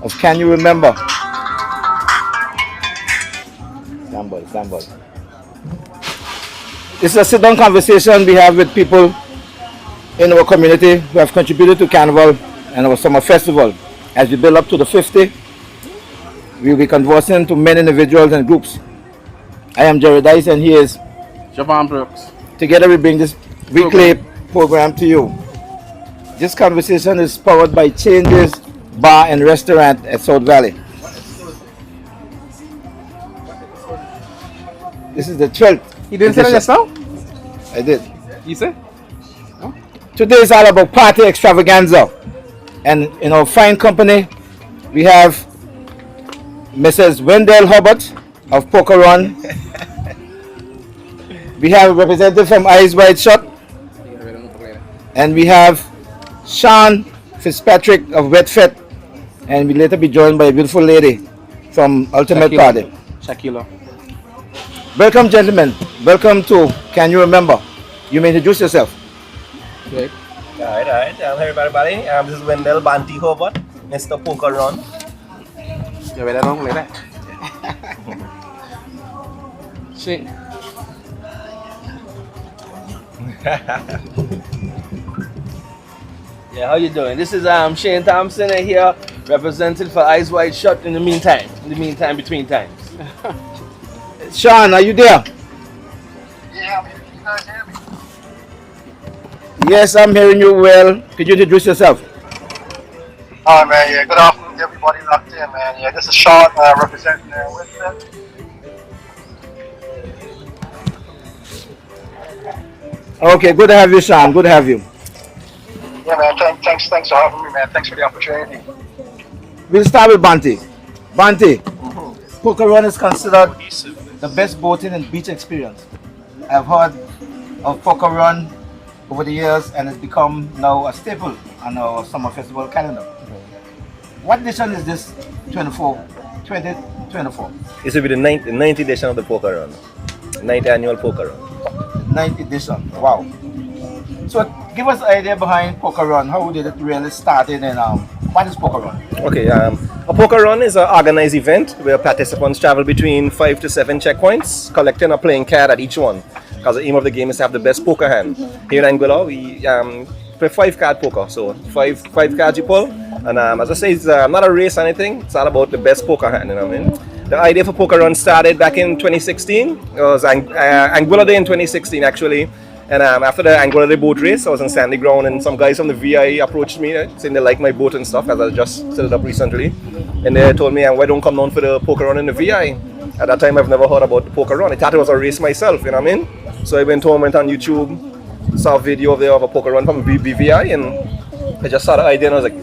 of Can You Remember? Stand by. This is a sit-down conversation we have with people in our community who have contributed to Carnival and our summer festival. As we build up to the 50, we will be conversing to many individuals and groups. I am Jerry Dice and he is Javon Brooks. Together we bring this weekly program to you. This conversation is powered by Changes Bar and Restaurant at South Valley. This is the 12th. You didn't say that just now? I did. You said? Today is all about party extravaganza. And in our fine company, we have Mrs. Wendell Hubbard of Poker Run. We have a representative from Eyes Wide Shut. And we have Sean Fitzpatrick of Wetfet. And we later be joined by a beautiful lady from Ultimate Party. Shakila. Welcome, gentlemen. Welcome to Can You Remember? You may introduce yourself. Right. Alright. Hello everybody. This is Wendell Banty Hobart, Mr. Poker Run. You read that wrong like that? Shit. Yeah, how you doing? This is Shane Thompson here, representing for Eyes Wide Shut in the meantime, between times. Sean, are you there? Yeah, you guys hear me? Yes, I'm hearing you well. Could you introduce yourself? All right, man. Yeah, good afternoon to everybody locked in, man. Yeah, this is Sean representing Westfield. Okay, good to have you, Sean. Good to have you. Yeah, man. Thanks for having me, man. Thanks for the opportunity. We'll start with Banty. Banty, Poker Run is considered the best boating and beach experience. I've heard of Poker Run over the years and it's become now a staple on our summer festival calendar. What edition is this 2024? This will be the 9th edition of the Poker Run. 9th annual Poker Run. 9th edition. Wow. So give us an idea behind Poker Run. How did it really start and what is Poker Run? Okay, a Poker Run is an organized event where participants travel between 5 to 7 checkpoints, collecting a playing card at each one. Because the aim of the game is to have the best poker hand. Here in Anguilla, we play 5-card poker. So five cards you pull. And as I say, it's not a race or anything. It's all about the best poker hand, you know what I mean? The idea for Poker Run started back in 2016. It was Anguilla Day in 2016 actually. And after the Anguilla Day boat race, I was on Sandy Ground and some guys from the VI approached me saying they like my boat and stuff as I just set it up recently. And they told me, why don't come down for the Poker Run in the VI? At that time, I've never heard about the Poker Run. I thought it was a race myself, you know what I mean? So I went on YouTube, saw a video of a Poker Run from BVI, and I just saw the idea and I was like,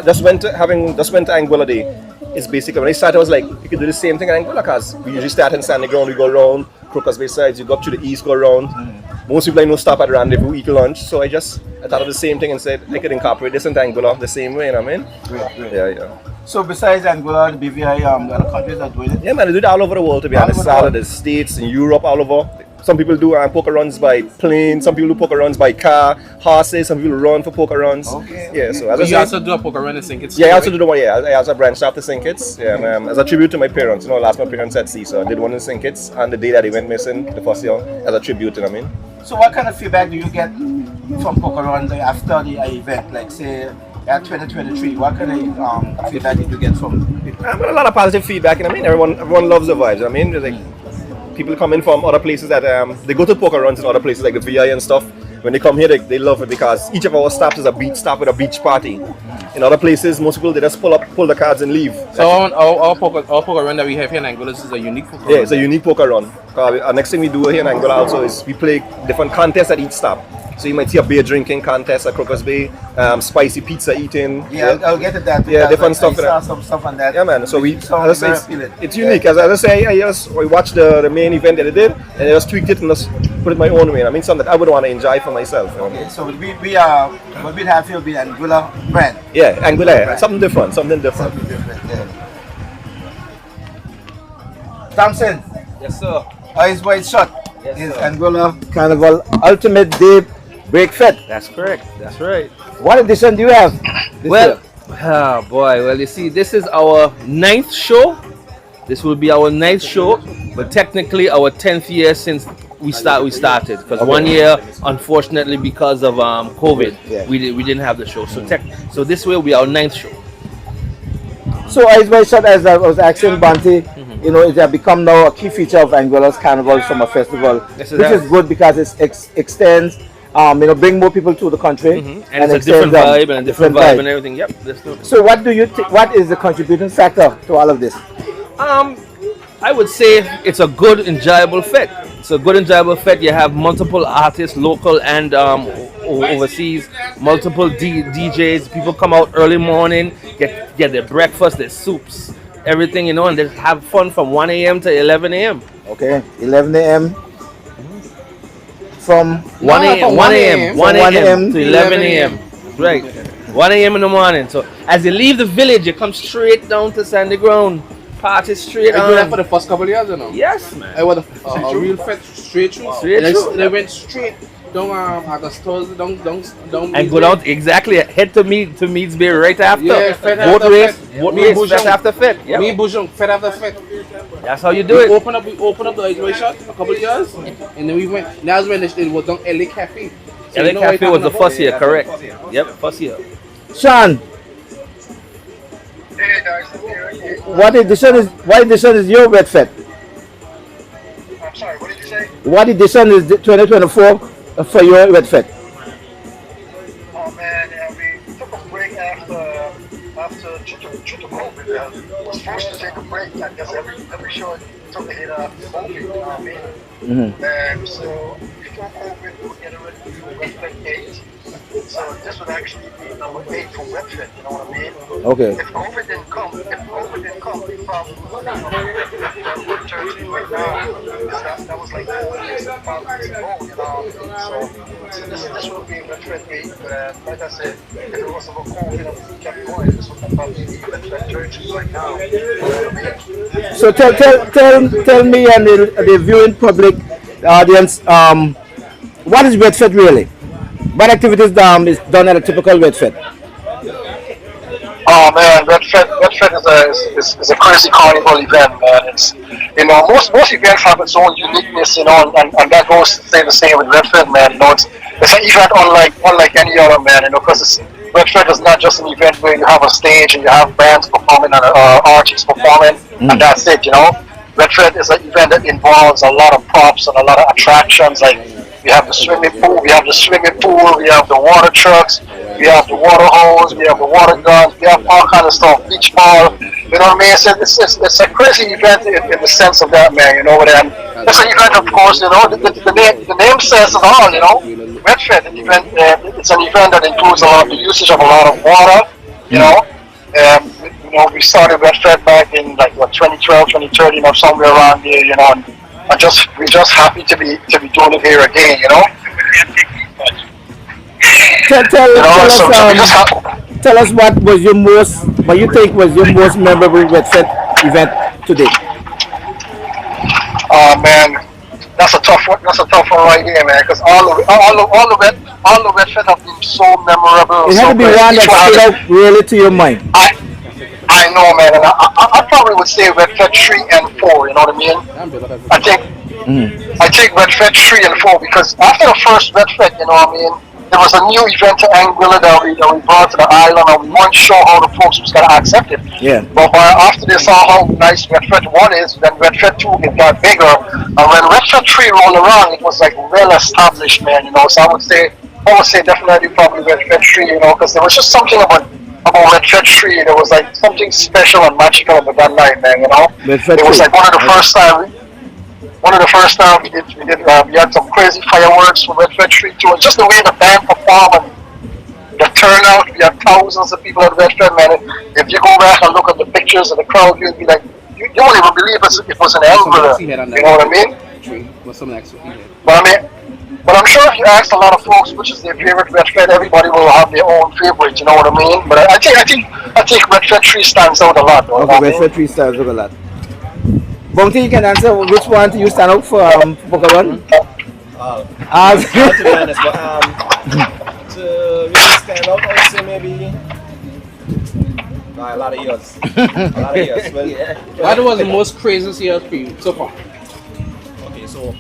just went to Anguilla Day. It's basically, when I started, I was like, you could do the same thing in Anguilla, because we usually start in Sandy Ground, we go around, Crocus Bay sides, you go up to the east, go around. Most people I know stop at Rendezvous, eat lunch, so I thought of the same thing and said, I could incorporate this into Anguilla the same way, you know what I mean? Great. Yeah. So besides Anguilla and BVI, the other countries are doing it? Yeah, man, they do it all over the world, to be honest. All of the States, in Europe, all over. Some people do poker runs by plane, some people do poker runs by car, horses, some people run for poker runs. Okay. Yeah, so as So I you say, also do a poker run in St. Kitts? yeah, I also do the one, I also branched out to St. Kitts. Yeah, and, as a tribute to my parents. I lost my parents at sea, so I did one in St. Kitts on the day that they went missing, the first year, as a tribute, you know what I mean? So what kind of feedback do you get from Poker Run after the event? Like say at 2023, what kind of feedback did you get from people? I got a lot of positive feedback, you know what I mean? Everyone loves the vibes, you know what I mean? There's like people come in from other places that they go to Poker Runs in other places like the VI and stuff. When they come here, they love it because each of our stops is a beach stop with a beach party. In other places, most people they just pull the cards and leave. So our poker run that we have here in Anguilla is a unique poker run. Yeah, it's a unique poker run. Our next thing we do here in Anguilla also is we play different contests at each stop. So you might see a beer drinking contest at Crocus Bay, spicy pizza eating. Yeah, I'll get to that. Yeah, different stuff. I saw some stuff on that. Yeah, man. So we, as I say, it's unique. Yeah. As I say, I watched the main event that they did, and I just tweaked it and just put it my own way. I mean, something that I would want to enjoy for myself. You know? Okay, so what we'd have here will be Anguilla brand. Yeah, Anguilla, Right. something different. Something different, yeah. Thompson, Yes, sir. Eyes Wide Shut Yes, is sir. Anguilla Carnival Ultimate Day Break Fed. That's correct. That's right. What edition do you have? this Well, year? Ah, boy. Well, you see, this is our ninth show. This will be our ninth show, but technically our 10th year since we started. Because Okay. 1 year, unfortunately, because of COVID, Yeah. we didn't have the show. So this will be our ninth show. So Ice White Shot, as I was asking Banti, you know, it has become now a key feature of Angola's Carnival Summer Festival, Yes, it which has. is good because it extends, you know, bring more people to the country, And it's a different vibe and a different vibe and everything. Yep. Let's do it. So, what do you think? What is the contributing factor to all of this? I would say it's a good, enjoyable fete. It's a good, enjoyable fete. You have multiple artists, local and overseas, multiple DJs. People come out early morning, get their breakfast, their soups, everything, you know, and they have fun from 1 a.m. to 11 a.m. Okay, 11 a.m. From 1 a.m. 1 a.m. 1 a.m. to 11 11 a.m. Right. 1 a.m. in the morning. So as you leave the village, you come straight down to Sandy Ground. Party straight I do that for on. the first couple of years, you know. Yes, man. I was a real fete straight through. Straight And through. they went straight down Augustus, down And go down exactly, head to Meads Bay right after. Yeah, fete Boat after race, fete. boat Me race, Bouchon. fete after fete. Yep. Me Bouchon, fete after fete. That's how you do We it. opened up the Ice White Shot a couple of years, and then we went. That's when it was down LA Cafe. So LA you know what Cafe I'm was the talking first year, correct? Yep, first year. Sean, Hey guys, yeah. what edition is your Red Fest? I'm sorry, what did you say? What edition is the 2024 for your Red Fest? Oh man, yeah, we took a break due to COVID. We was forced to take a break. I guess every show took a hit after COVID. You know what I mean? So before COVID, we were getting ready to do Redford 8. So this would actually be number 8 for Redford. You know what I mean? Okay. If COVID didn't come, we probably would have church right now. Because that was like 4 years ago, 5 years ago, you know. So this would be Redford 8. But like I said, if it wasn't for COVID and we kept going, this would probably be Redford churches right now. You know what I mean? So tell me and the viewing public, the audience, what is Red Fest really? What activities is done at a typical Red Fest? Oh man, Redford is a crazy carnival event, man. It's, you know, most events have its own uniqueness, you know, and that goes to say the same with Redford, man. You know, it's an event unlike any other, man. You know, because Redford is not just an event where you have a stage and you have bands performing and artists performing, and that's it, you know. Redford is an event that involves a lot of props and a lot of attractions, like we have the swimming pool, we have the water trucks, we have the water hose, we have the water guns, we have all kind of stuff, beach ball, you know what I mean? It's a crazy event in the sense of that, man, you know what I mean? It's an event, of course, you know, the name says it all, you know? Redford, it's an event that includes a lot of the usage of a lot of water, you know? You know, we started Redford back in like what 2012, 2013, or somewhere around there, you know, and we're just happy to be doing it here again, you know. Tell us what you think was your most memorable Red Fest event today. Oh man, that's a tough one. That's a tough one right here, man. Because all the Redford have been so memorable. It had to be one that stood out really to your mind. I know, man, and I probably would say Redford 3 and 4. You know what I mean? I take Redford 3 and 4 because after the first Redford, you know what I mean, there was a new event to Anguilla that we brought to the island, and we weren't sure how the folks was gonna accept it. Yeah. But after they saw how nice Redford 1 is, then Redford 2 it got bigger, and when Redford 3 rolled around, it was like well established, man. You know, so I would say definitely probably Redford 3, you know, because there was just something about Redford 3, there was like something special and magical about that night, man, you know. Redford it was 3. like one of the first time we had some crazy fireworks for Redford 3 too, and just the way the band performed and the turnout, we had thousands of people at Redford, man. If you go back and look at the pictures of the crowd, you'll be like, you won't even believe it was an Anguilla, you know what I mean? But I'm sure if you ask a lot of folks which is their favorite Redford, everybody will have their own favorite, you know what I mean? But I think Redford 3 stands out a lot. You know Okay, what I mean? Redford 3 stands out a lot. Bounty, you can answer which one do you stand out for Poker Run? To be honest, but to really stand out, I would say maybe A lot of years. A lot of years. Well, What was the most craziest year for you so far? okay, so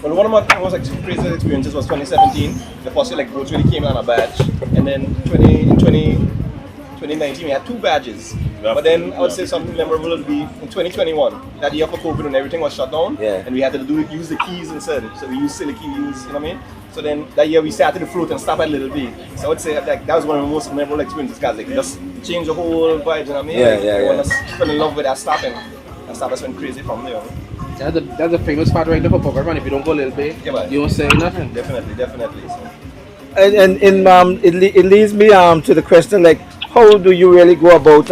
one of my most crazy experiences was 2017. The first year, like, boats really came on a badge, and then 2019 we had 2 badges. But then I would say something memorable would be in 2021, that year for COVID when everything was shut down, Yeah. and we had to use the keys instead. So we used silly keys, you know what I mean? So then that year we started to float and stop at Little Bay. So I would say like, that was one of the most memorable experiences because like, just changed the whole vibe, you know what I mean? Yeah, Like, yeah, everyone yeah. just fell in love with that stopping. And stoppers went crazy from there. That's a famous spot right there for poker run. If you don't go Little Bay, Yeah, man. you won't say nothing. Definitely. So. And it leads me to the question like, how do you really go about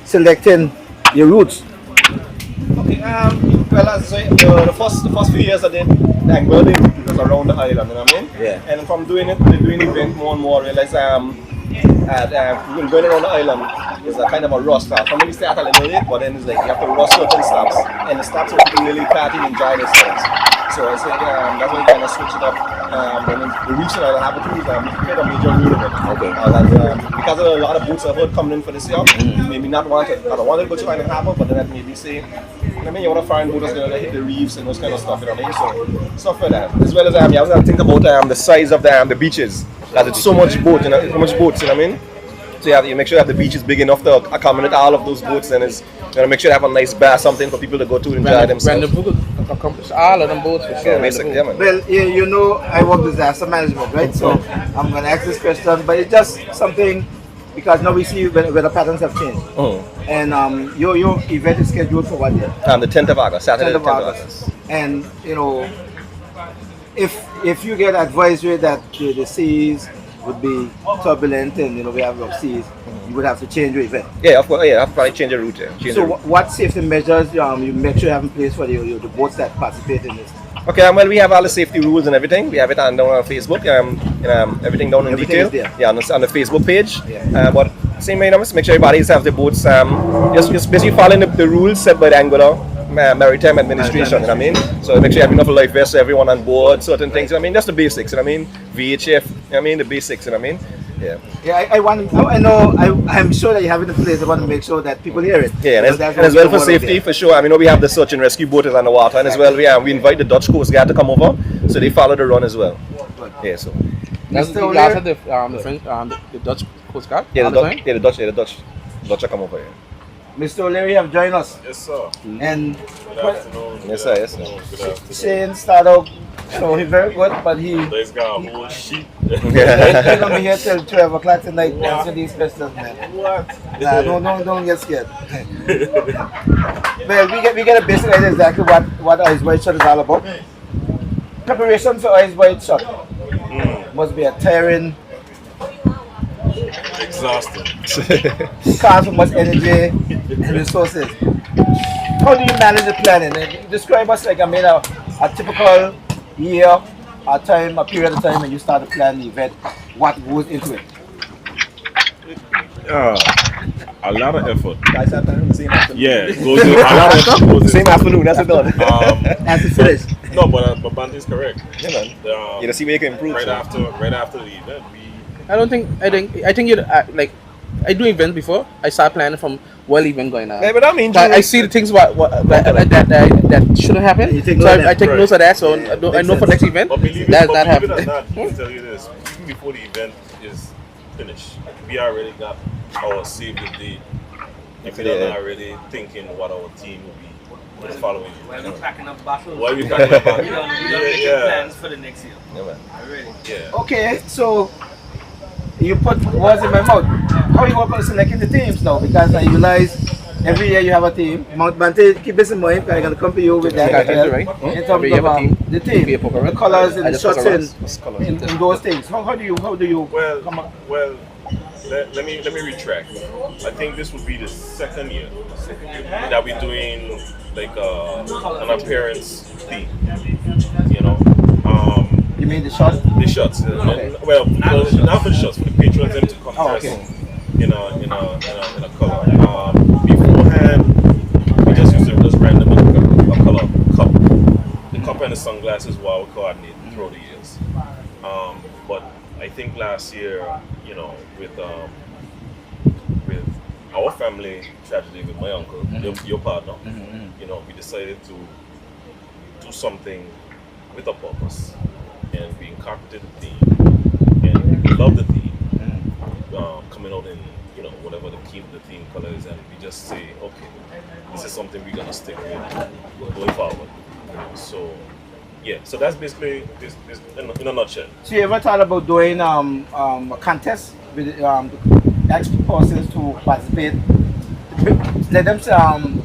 selecting your routes? Okay, well, as I say, the first few years I did the Anguilla Day route was around the island, you know what I mean? Yeah. And from doing event more and more, I realized going around the island is a kind of a rush start. From when we start a little late, but then it's like you have to rush certain stops, and the stops where people really party and enjoy themselves. So I said that's why we kind of switch it up. Then the reaching island opportunities played a major role in it. Okay. Because of a lot of boats I've heard coming in for this year, maybe not wanted. I don't want to go to Island Harbour, but then that made me say, I mean, you want to find boats that's going to hit the reefs and those kind of stuff, you know what I mean? So stuff like that. As well as I was going to think about the size of the beaches. Because it's so much boat, you know, so much boats, you know what I mean? So you make sure that the beach is big enough to accommodate all of those boats, and you gotta make sure you have a nice bar, something for people to go to and enjoy themselves. Random could accomplish all of them boats for sure. Yeah, basically, yeah, man. Well, you know, I work disaster management, right? So I'm going to ask this question, but it's just something because now we see when the patterns have changed. And your event is scheduled for what year? The 10th of August, Saturday 10th of August. And you know, if you get advisory that the seas would be turbulent and you know we have rough seas, you would have to change your event. Yeah, of course. Yeah, I have to probably change the route. Yeah. Change So the route. what safety measures you make sure you have in place for the boats that participate in this? Okay, well, we have all the safety rules and everything. We have it on down on Facebook. Everything down in Everything detail. is there. Yeah, on the Facebook page. Yeah. But same way, you know, make sure everybody has their boats. Just basically following the rules set by the Anguilla Maritime Administration. You know what I mean? So make sure you have enough life vests, everyone on board, certain things. You know what I mean? Just the basics. You know what I mean? VHF. You know what I mean? The basics. You know what I mean? Yeah. Yeah, I'm sure that you have it in place. I want to make sure that people hear it. Yeah, Because that's and as what well for people want safety, to for sure. I mean, we have the search and rescue boat is on the water, and as well we invite the Dutch Coast Guard to come over, so they follow the run as well. Yeah, so That's Mr. the O'Leary? last of the French, the Dutch Coast Guard. yeah, all the the time? Dutch will come over here. Mr. O'Leary have joined us. Yes, sir. And Good afternoon. Yes, sir, yes, sir. Good afternoon. Shane started out, he's very good, but he They's got a whole sheet. he's gonna be here till 12 o'clock tonight answering these questions, man. What? Nah, don't get scared. Well, we get a basic idea exactly what Ice White Shot is all about. Preparation for Ice White Shot must be a tiring, Exhausting. cost so much energy and resources. How do you manage the planning? Describe us like a typical year, a period of time when you start to plan the event. What goes into it? A lot of effort. Guys have time the same afternoon. Yeah, it goes in, a lot of effort goes Same into afternoon, that's it done. As it finished. No, but Banti's correct. Yeah, man. Um, You know, see where you can improve. right so. after the event, I think you like. I do events before. I start planning from while event going on. Yeah, but I mean, I see the things that shouldn't happen. You take So note of I that. take notes of that. So Yeah. I know for next event but believe that's it, not but believe it or happening. not, let me tell you this: even before the event is finished, we already got our save the date. If we are already thinking what our team will be the following year. We're packing up bottles. Why we packing up bottles? We're plans for the next year. Yeah, man. Yeah. Okay, so you put words in my mouth. How you go about selecting the teams now? Because I realize every year you have a team. Mount Bante, keep this in mind. I'm gonna come to you with that Yeah, as well. right. In terms Every year of have a team. the team, Be a poker run. the colors and I the just shots poker in those things. How do you come up? Well, let me retract. I think this will be the second year that we're doing like an appearance theme. You know, You mean the shots? the shots. Well, not for the shots, for the patrons them to come Oh, dress okay. in a color. Beforehand, we just used to just random a color cup. The cup and the sunglasses were coordinated throughout the years. But I think last year, you know, with our family tragedy with my uncle, your partner, you know, we decided to do something with a purpose, and we incorporated the theme, and we love the theme, coming out in, you know, whatever the theme color is, and we just say, okay, this is something we're gonna stick with going forward. So yeah, so that's basically this in a nutshell. So you ever thought about doing a contest with ask persons to participate? Let them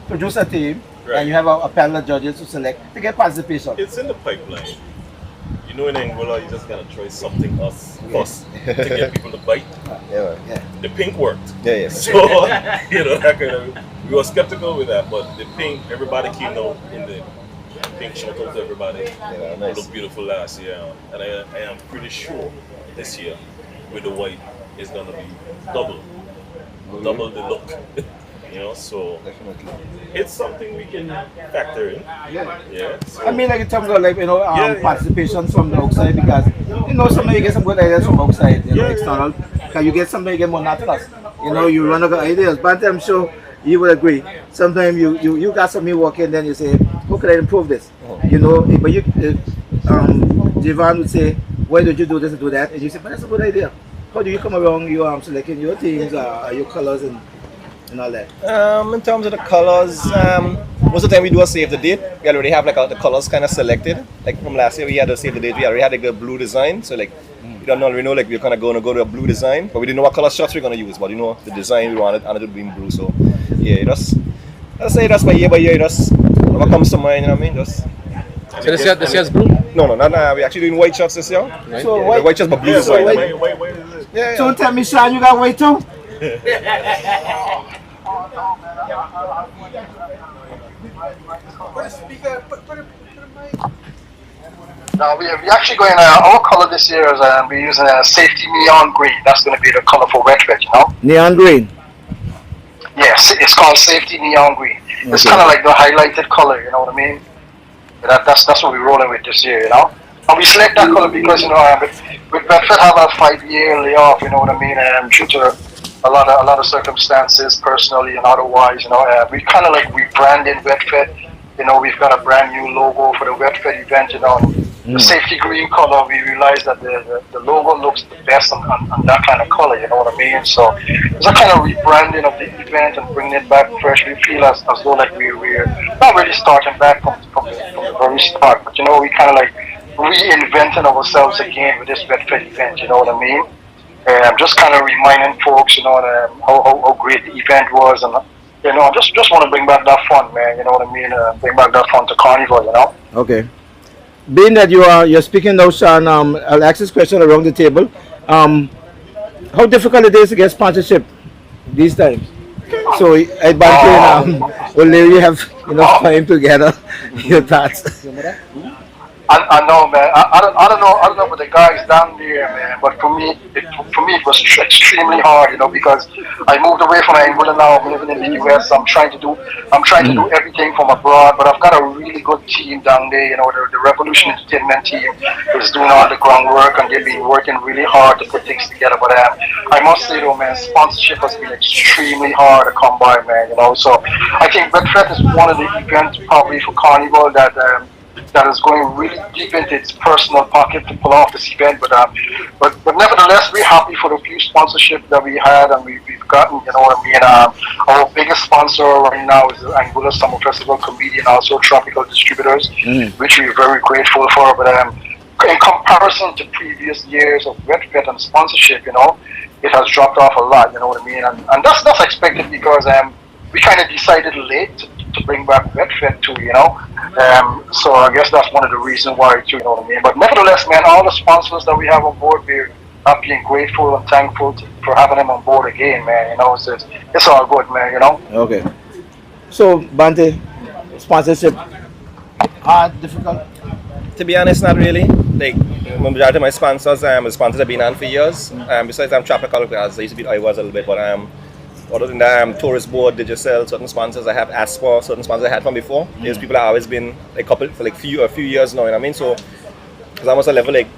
produce a team, Right. and you have a panel of judges to select to get participation. It's in the pipeline. You know, in Angola, you just gotta try something else first to get people to bite. Yeah, man. The pink worked. Yeah. So, you know, that kind of, we were skeptical with that, but the pink, everybody came out in the pink, shout out to everybody. Yeah, It nice. looked beautiful last year, and I am pretty sure this year with the white is gonna be double the look. You know, so Definitely. it's something we can factor in. Yeah. So, I mean, like in terms of like Yeah. participation from the outside, because sometimes you get some good ideas from outside, Yeah. external. Because you get sometimes you get more naturals. You run out of ideas, but I'm sure you would agree. Sometimes you got something working, then you say, how can I improve this? But Jivan would say, why don't you do this and do that? And you say, but that's a good idea. How do you come around you selecting your teams, your colors and all that? In terms of the colors, most of the time we do a save the date. We already have like the colors kind of selected. Like from last year, we had a save the date. We already had like a blue design. So like we don't already know like we're kind of going to go to a blue design, but we didn't know what color shots we're going to use. But the design we wanted to be in blue. So yeah, let's say that's by year. Just what comes to mind. You know what I mean? Just So this year's blue. no. We're actually doing white shots this year. Right? So Yeah, white shots, but blue yeah, design. wait, is it? Yeah. Don't tell me, Sean, you got weight too? Now we actually going. Our color this year is we're using a safety neon green. That's going to be the color for wet fit, Neon green. Yes, it's called safety neon green. It's Okay. kind of like the highlighted color. You know what I mean? That's what we're rolling with this year. And we select that color because with Bedford have a 5-year layoff. You know what I mean? Due to a lot of circumstances, personally and otherwise. We kind of like rebranding Bedford. We've got a brand new logo for the Bedford event. The safety green color. We realized that the logo looks the best on that kind of color. You know what I mean? So it's a kind of rebranding of the event and bringing it back fresh. We feel as though like we're not really starting back from the very start, but we kind of like reinventing ourselves again with this Bedford event. You know what I mean? Just kind of reminding folks, how great the event was, and just want to bring back that fun, man. You know what I mean? Bring back that fun to Carnival. Okay. Being that you're speaking now, Sean, I'll ask this question around the table. How difficult it is to get sponsorship these times? So, at Bante and O'Leary have enough time together. Your thoughts? I know, man. I don't know about the guys down there, man. But for me, it was extremely hard, because I moved away from Angola now. I'm living in the US. I'm trying to do everything from abroad. But I've got a really good team down there. The Revolution Entertainment team is doing all the groundwork, and they've been working really hard to put things together. But I must say though, man, sponsorship has been extremely hard to come by, man. So I think Bedford is one of the events probably for Carnival that is going really deep into its personal pocket to pull off this event. But nevertheless, we're happy for the few sponsorship that we had and we've gotten. You know what I mean? Our biggest sponsor right now is the Angola Summer Festival Comedy and also Tropical Distributors, which we're very grateful for. But in comparison to previous years of Red Fit and sponsorship, it has dropped off a lot. You know what I mean? And that's expected because we kind of decided late to bring back Bedford too, so I guess that's one of the reasons why too, you know what I mean. But nevertheless, man, all the sponsors that we have on board, we're happy and grateful and thankful for having them on board again, man. So it's all good, man. Okay. So, Bante, sponsorship, hard, difficult? To be honest, not really. Like, majority of my sponsors, have been on for years. Besides, Tropical, because I used to be I was a little bit, but other than that, Tourist Board, Digicel, certain sponsors I have asked for, certain sponsors I had from before. There's people that have always been a couple for like a few years now, you know what I mean? So it's almost a level like,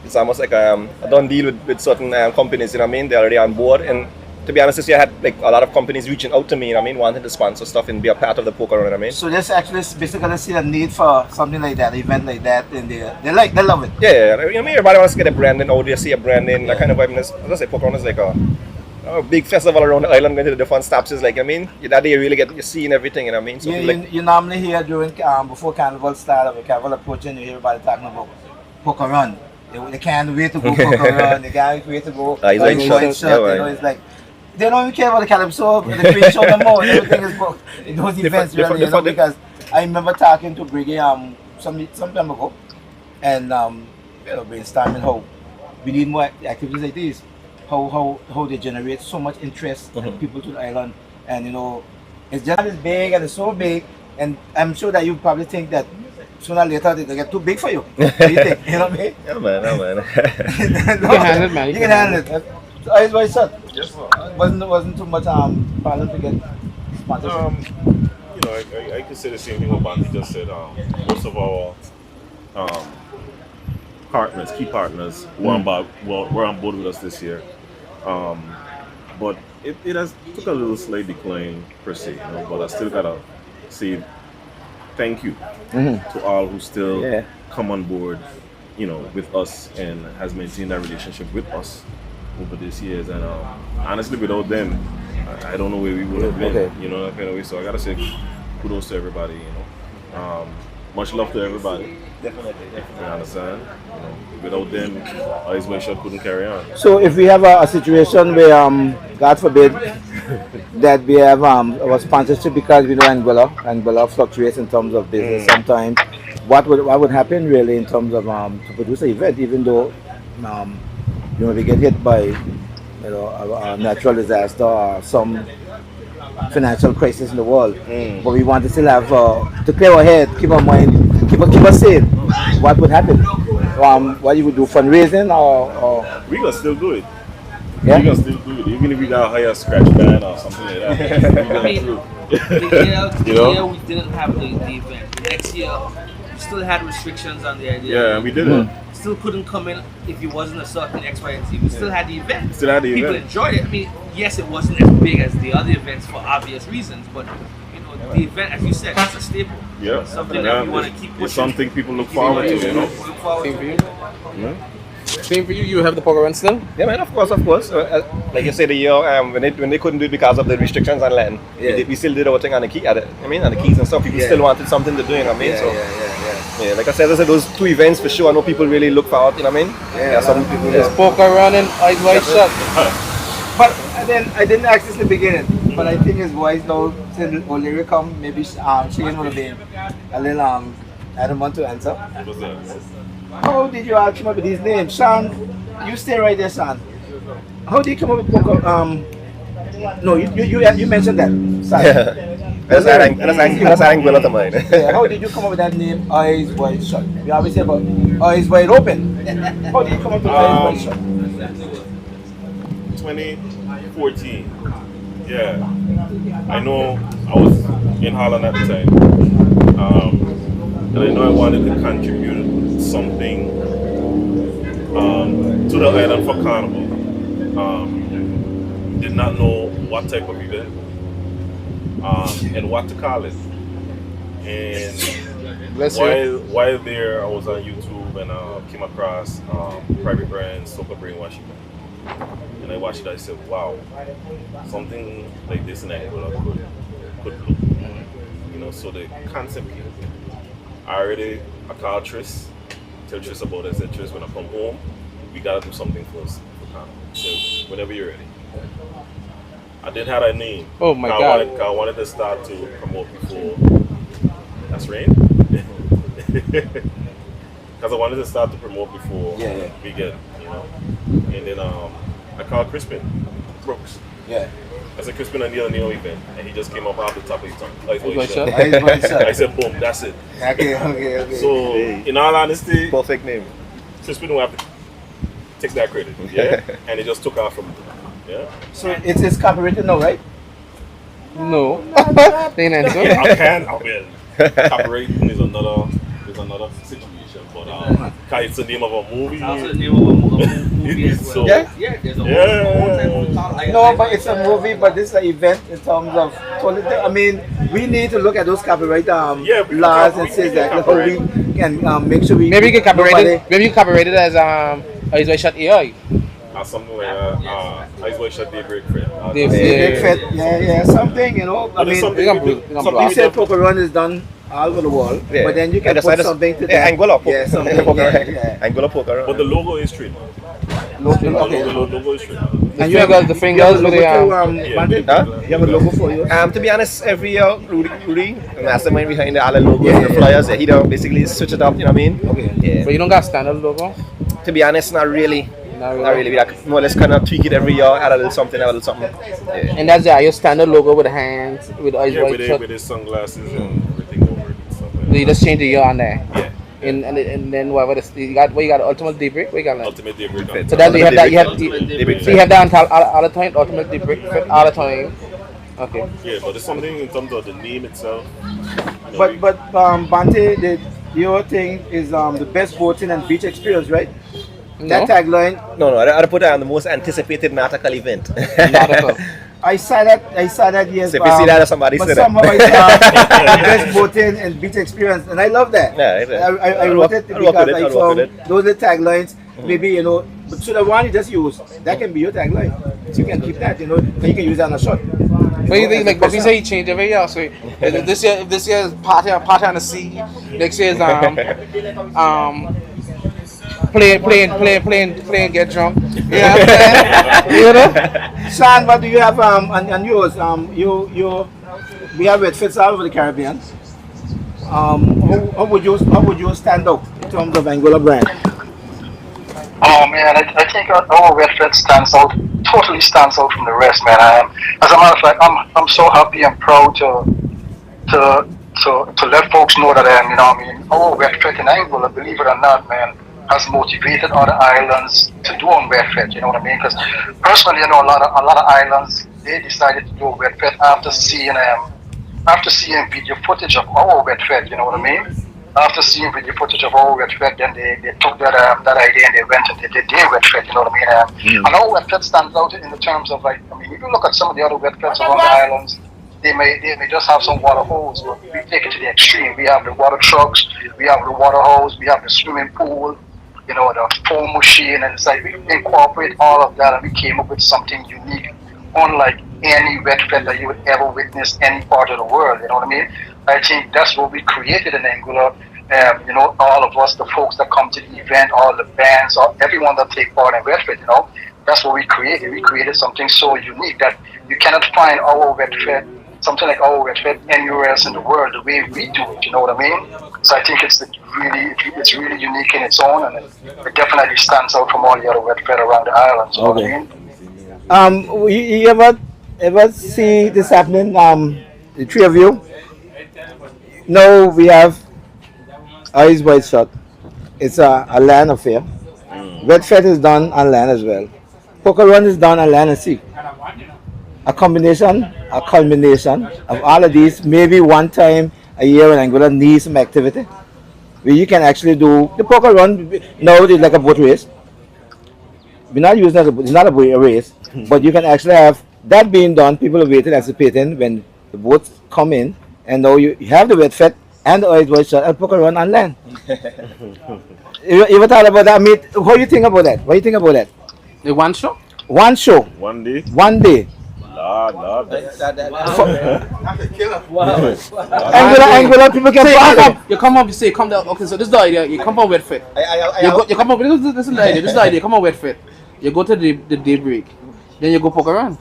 it's almost like a done deal with certain companies, you know what I mean? They're already on board, and to be honest, this year I had like a lot of companies reaching out to me, you know what I mean, wanting to sponsor stuff and be a part of the poker run, you know what I mean? So this actually basically see a need for something like that, event like that, and they love it. Yeah, you know what I mean? Everybody wants to get a branding out there, see a branding, that kind of vibe. And as I say, poker run is like a big festival around the island, going to the different stops. Is like, I mean, that day you really get, you're seeing everything, you know what I mean? So You normally hear during before Carnival start or Carnival approaching, you hear everybody talking about poker run. They can't wait to go poker run. They can't wait to go. He's like white shut. shirt, you know, it's like they don't even care about the calypso, the queen show no more. Everything is booked in those events, really, you know, because I remember talking to Briggy some time ago, and you know, brainstorming how we need more activities like this. How they generate so much interest and people to the island, and you know, it's just as big and it's so big, and I'm sure that you probably think that sooner or later they get too big for you. What do you think? You know what I mean? Yeah, man. No, You can handle it, man. You can handle it. So Eyes Wide Shut. Yes, sir. Wasn't too much problem to get sponsorship. You know, I could say the same thing what Banti just said. Most of our partners, key partners, were on board with us this year. But it has took a little slight decline per se, you know, but I still gotta say thank you to all who still come on board, you know, with us and has maintained that relationship with us over these years. And honestly, without them, I don't know where we would have been, you know, that kind of way. So I gotta say kudos to everybody, you know. Much love to everybody. Definitely. You understand? You know, without them, Eyes Wide Shut couldn't carry on. So if we have a situation where, God forbid, that we have our sponsorship, because we know Anguilla fluctuates in terms of business sometimes, what would happen really in terms of to produce an event, even though you know, we get hit by, you know, a natural disaster or some financial crisis in the world, but we want to still have to clear our head, keep our mind, keep us sane. What would happen? What you would do, fundraising or We gonna still do it. yeah? We gonna still do it, even if we got a higher scratch band or something like that. We gonna do it. You know? The year we didn't have the event. Next year, we still had restrictions on the idea. Yeah, and we did it. Still couldn't come in if you wasn't a certain X, Y, and Z. We still had the event. Still had the People event. enjoyed it. I mean, yes, it wasn't as big as the other events for obvious reasons, but you know, the event, as you said, it's a staple. Yeah. Something Yeah, that we want to keep pushing. it's something people look forward to, you know. Look forward Same to. for you. Yeah. Same for you. You have the poker run still? Yeah, man, of course. Like you say, the year when they couldn't do it because of the restrictions on land, we still did our thing on the key. On the keys and stuff. People still wanted something to do, you know what I mean? Yeah, like I said, those two events for sure. I know people really look forward, you know what I mean? Yeah, some people. There's poker run and Eyes Wide Shut. But then I didn't ask this in the beginning, but I think his voice now, since O'Leary come, maybe Shane would have been a little adamant to answer. What's that? How did you come up with these names? Sean, you stay right there, Sean. How did you come up with poker? No, you mentioned that. That's Anguilla to mine. Yeah, how did you come up with that name, Eyes Wide Shut? We always say about Eyes Wide Open. How did you come up with Eyes Wide Shut? 2014. Yeah. I know I was in Holland at the time. And I know I wanted to contribute something to the island for Carnival. Did not know what type of event and what to call it. And Bless you. while there, I was on YouTube and came across Private Brand's Soca Brainwashing. And I watched it, I said, wow, something like this in Anguilla could look. You know, so the concept came. I called Tris, tell Tris about it. I said, Tris, when I come home, we gotta do something for Carnival. So whenever you're ready. I didn't have a name. Oh my God. I wanted to start to promote before. That's rain? Because I wanted to start to promote before we get, you know. And then I called Crispin Brooks. Yeah. I said Crispin and Neil event, and he just came up off the top of his tongue. Eyes Wide Wide Shut. Shut. Eyes Wide Shut. I said, boom, that's it. Okay. So, in all honesty, Perfect name. Crispin will have to take that credit, yeah? And it just took off from yeah? So it is copyrighted now, right? No. Plain answer. I will. Copywriting is another situation. question, but it's the name of a movie. Also the name of a movie as well. So- Yeah? Yeah, there's a Yeah. whole time on top. No, but it's a movie, but this is an event in terms of politics. I mean, we need to look at those copyright Yeah, we laws can- and we say can exactly how copyright. we can make sure we. Maybe you can copyright nobody- it. Maybe you can copyright it as Eyes Wide Shut AI. Or something like that. Eyes Wide Shut Daybreak Friend. Dave- Big Fit, yeah, something, you know. I But it's mean, something you can we put- do- you can something you we said do- Poker Run is done all over the world, Yeah. but then you can I put just- something to Yeah, that. Anguilla poker. Yeah, something. Yeah. Anguilla poker. But the logo is straight. Okay. The logo is straight. And you have the You have fingers a with logo too, the Bandit? Huh? You have a logo for you? To be honest, every year, Rudy, the mastermind behind the other logos and the Yeah. flyers, he don't basically switch it up, you know what I mean? Okay. Yeah. but you don't got standard logo. To be honest, not really. Not Not really. We like more or less kind of tweak it every year, add a little something, add a little something. Yeah. And that's your standard logo with the hands, with Eyes Yeah, Wide Shut. with his sunglasses and everything over it and stuff like You just change the year on there. that. Yeah. And then whatever you got Ultimate Daybreak. What you got like? Ultimate Daybreak. Fit. So that's you have that you have Ultimate you, Daybreak so you have that on all the time. Ultimate Daybreak Fit all the time. Okay. Yeah, but there's something in terms of the name itself. You know, But Bante, your thing is the best boating and beach experience, right? That No. tagline, No, I'd put it on the most anticipated nautical event. Nautical. I saw that years So if you see that, somebody but said that. somehow I saw the best boating and beach experience, and I love that. Yeah, I I'll wrote work- it I'll because work with it, I I'll work found with it. those little taglines. Maybe but so the one you just use, that can be your tagline. So you can keep that, and you can use that on a shot. What do you think? Like Bobby said, he changed every year. So this year is party on the sea. Next year is playing, get drunk. Yeah, you know. Sean, what do you have on yours? We have it fits all over the Caribbean. How would you stand out in terms of Anguilla brand? Oh man, I think our Redford totally stands out from the rest, man. As a matter of fact, I'm so happy and proud to let folks know that our Redford in Anguilla, believe it or not, man, has motivated other islands to do on Redford. You know what I mean? Because personally, a lot of islands, they decided to do Redford after seeing video footage of our Redford. You know what I mean? After seeing video footage of our Redford, then they took that idea and they went and they did their Redford. You know what I mean? And our Redford stands out in the terms of if you look at some of the other Redfords around the islands, they may just have some water holes, but we take it to the extreme. We have the water trucks, we have the water hose, we have the swimming pool, the foam machine, and it's like we incorporate all of that and we came up with something unique, unlike any Redford that you would ever witness any part of the world. You know what I mean? I think that's what we created in Anguilla. All of us, the folks that come to the event, all the bands, everyone that take part in Redford, that's what we created. We created something so unique that you cannot find our Redford, something like our Redford anywhere else in the world the way we do it. You know what I mean? So I think it's really unique in its own, and it definitely stands out from all the other Redford around the island. You know what I mean? You ever see this happening? The three of you. No, we have Eyes Wide Shut. It's a land affair. Redford is done on land as well. Poker Run is done on land and sea. A culmination of all of these. Maybe one time a year when Anguilla needs some activity, where you can actually do the Poker Run. No, it's like a boat race. We're not using it. It's not a race, but you can actually have that being done. People are waiting, anticipating when the boats come in, and now you have the Redford and the Eyes Wide Shut and Poker Run on land. You ever thought about that? I mean, what do you think about that? What do you think about that? The one show. One show, One day. one day. Lord. Anguilla people can park up. You come up, you say, come down. Okay, so this is the idea. You come up with Redford. You come up with this is the idea. This is the idea. Come on, Redford. You go to the daybreak, then you go Poker Run.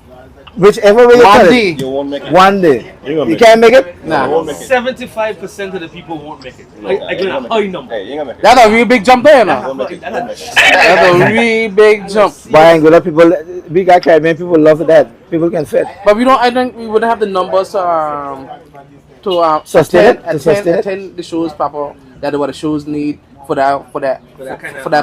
Whichever way you One cut day. it. You won't make it. One day. You gonna You make can't make it? You Nah. won't make it. 75% of the people won't make it. I get a high number. Hey, you ain't gonna make it. That's a real big jump there, now. Won't make it. That's a real big jump. By Anguilla people, we got Caribbean people love that. People can fit. But I think we wouldn't have the numbers to Sustain it? To attend, sustain it? attend the shows proper that what the shows need for that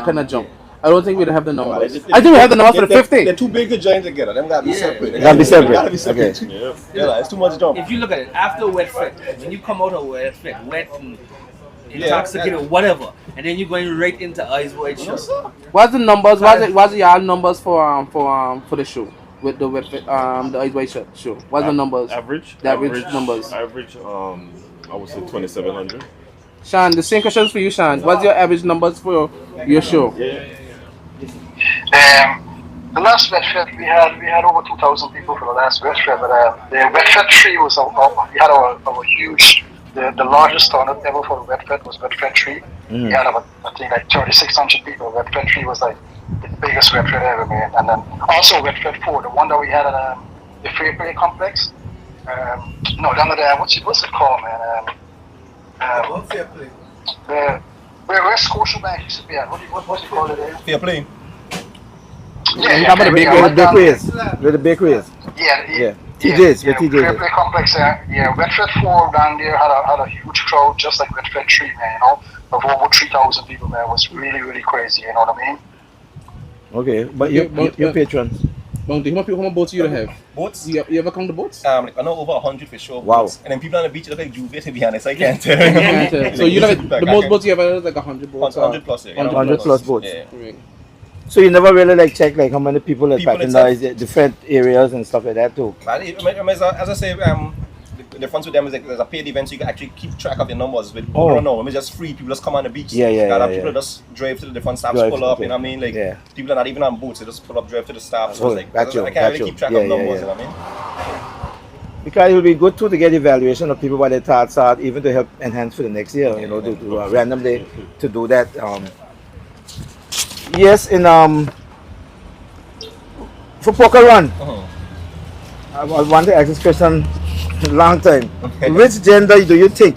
kind of jump. I don't think we'd have the numbers. I think we have the numbers for the 50. They're too big to join together. Them gotta be separate. Gotta be separate. Gotta be separate. Yeah. Yeah, it's too much jump. If you look at it, after wet fit, when you come out of wet fit, wet and intoxicated, whatever, and then you're going right into Eyes Wide Shut. What's the numbers? What's the y'all numbers for the show with the Eyes Wide Shut show? What's the numbers? Average? The average numbers. Average, I would say 2,700. Sean, the same questions for you, Sean. What's your average numbers for your show? The last Wetfed we had over 2,000 people for the last Wetfed, but the Wetfed 3 was we had our huge, the largest turnout ever for Wetfed was Wetfed 3. We had about, I think, like 3,600 people. Wetfed 3 was like the biggest Wetfed ever made, and then also Wetfed 4, the one that we had at the Fair Play complex. No, down there, what's it called, man? Where Scotiabank used to be at. What's it called there? Fair play. Yeah, Where the bakery is. Where the bakery is. Yeah. TJ's, with TJ's. Fair Play complex there. Yeah, Wetfed 4 down there had a huge crowd, just like Wetfed 3, man, you know, of over 3,000 people, man. It was really, really crazy, you know what I mean? Okay, but your patrons. Bounty, how many boats you have? Boats? You ever count the boats? Like, I know over 100 for sure. Wow. Boats. And then people on the beach look like Juve, to be honest. I can't tell. So you know the most boats you ever had is like 100 boats. 100 plus, yeah. 100 plus boats. Yeah. Right. So you never really like check like how many people are People patronize different areas and stuff like that too. But as I say, the difference with them is like there's a paid event, so you can actually keep track of your numbers. With Oh. no, it's just free. People just come on the beach. Yeah. People just drive to the different stops, Drive, pull up. okay. You know what I mean? Like Yeah. people are not even on boats; they just pull up, drive to the stops. So Oh, it's like got you, I can't got really you. keep track Yeah, of numbers. yeah. You know what I mean? Because it will be good too to get evaluation of people what their thoughts are, even to help enhance for the next year. You know, to randomly to do that. Yes, in for Poker Run, I want to ask this question a long time. Okay. Which gender do you think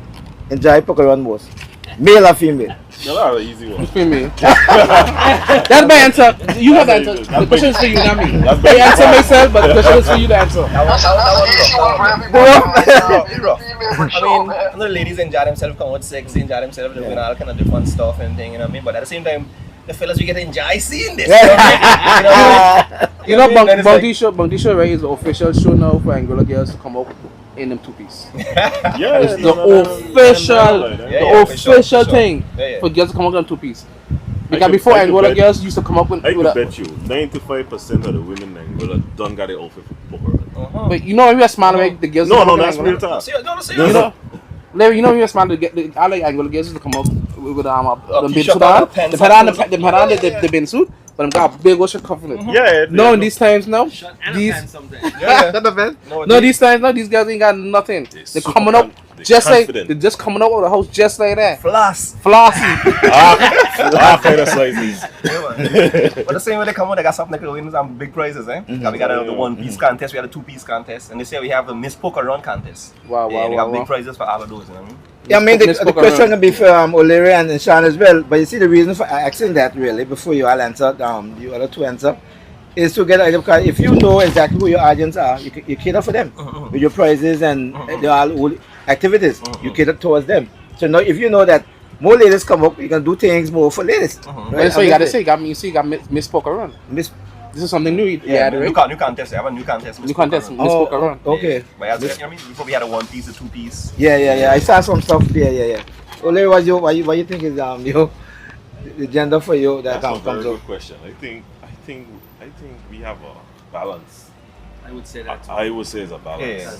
enjoy Poker Run most? Male or female? That's an easy one. Me. That's my answer. You have the answer. The question is for you, not me. That's I answer myself, but the question is for you to answer. That's an easy one for everybody. You're Female for I sure, mean, man. the ladies enjoy themselves, come out sexy, enjoy themselves, doing all kind of different stuff and thing, you know what I mean? But at the same time, the fellas, we get to enjoy seeing this. You know, Then it's like- Bounty Show, right, is the official show now for Angular girls to come up in them two-piece. Yeah, It's the official thing Yeah. for girls to come up in two-piece. I Because could- before I could Angola bet- girls used to come up with I can a, bet you 95% of the women in Angola don't got the outfit for Poker Run. but you know when we are smiling, right, the girls No, come up in that's Angola. real talk. You know, Larry, you know when we are smiling, I like Angola girls used to come up with the bin t-shirt suit on, on, pants the put on on. the bin suit, but them got a big ocean confident. Yeah. No, in these times now, these these times now, these girls ain't got nothing. They're coming up just like confident. they're just coming up with the house just like that. Floss. Flossy. All kind of sizes. But the same way they come out, they got something like win some big prizes, eh? We got the one-piece contest, we had a two-piece contest, and this year we have the Miss Poker Run contest. Wow, Yeah, they got big wow. prizes for all of those, you know what I mean? Yeah, I mean, the Miss Poker question Run. can be for O'Leary and Sean as well. But you see, the reason for asking that really, before you all answer, you other two answer, is to get an idea. Because if you know exactly who your audience are, you cater for them with your prizes and they all activities. You cater towards them. So now, if you know that more ladies come up, you can do things more for ladies. Right, so you gotta say, you got Miss Poker Run. Miss. This is something new. Yeah, right? new contest. They have a new contest. New contest, Miss Oh, Poker Run. okay. But as you know what I mean, before we had a one-piece, a two-piece. Yeah. I saw some stuff there. Yeah. O'Leary, what you think is the gender for you that That's a comes very up? good question. I think we have a balance. I would say that too. I would say it's a balance. Yeah.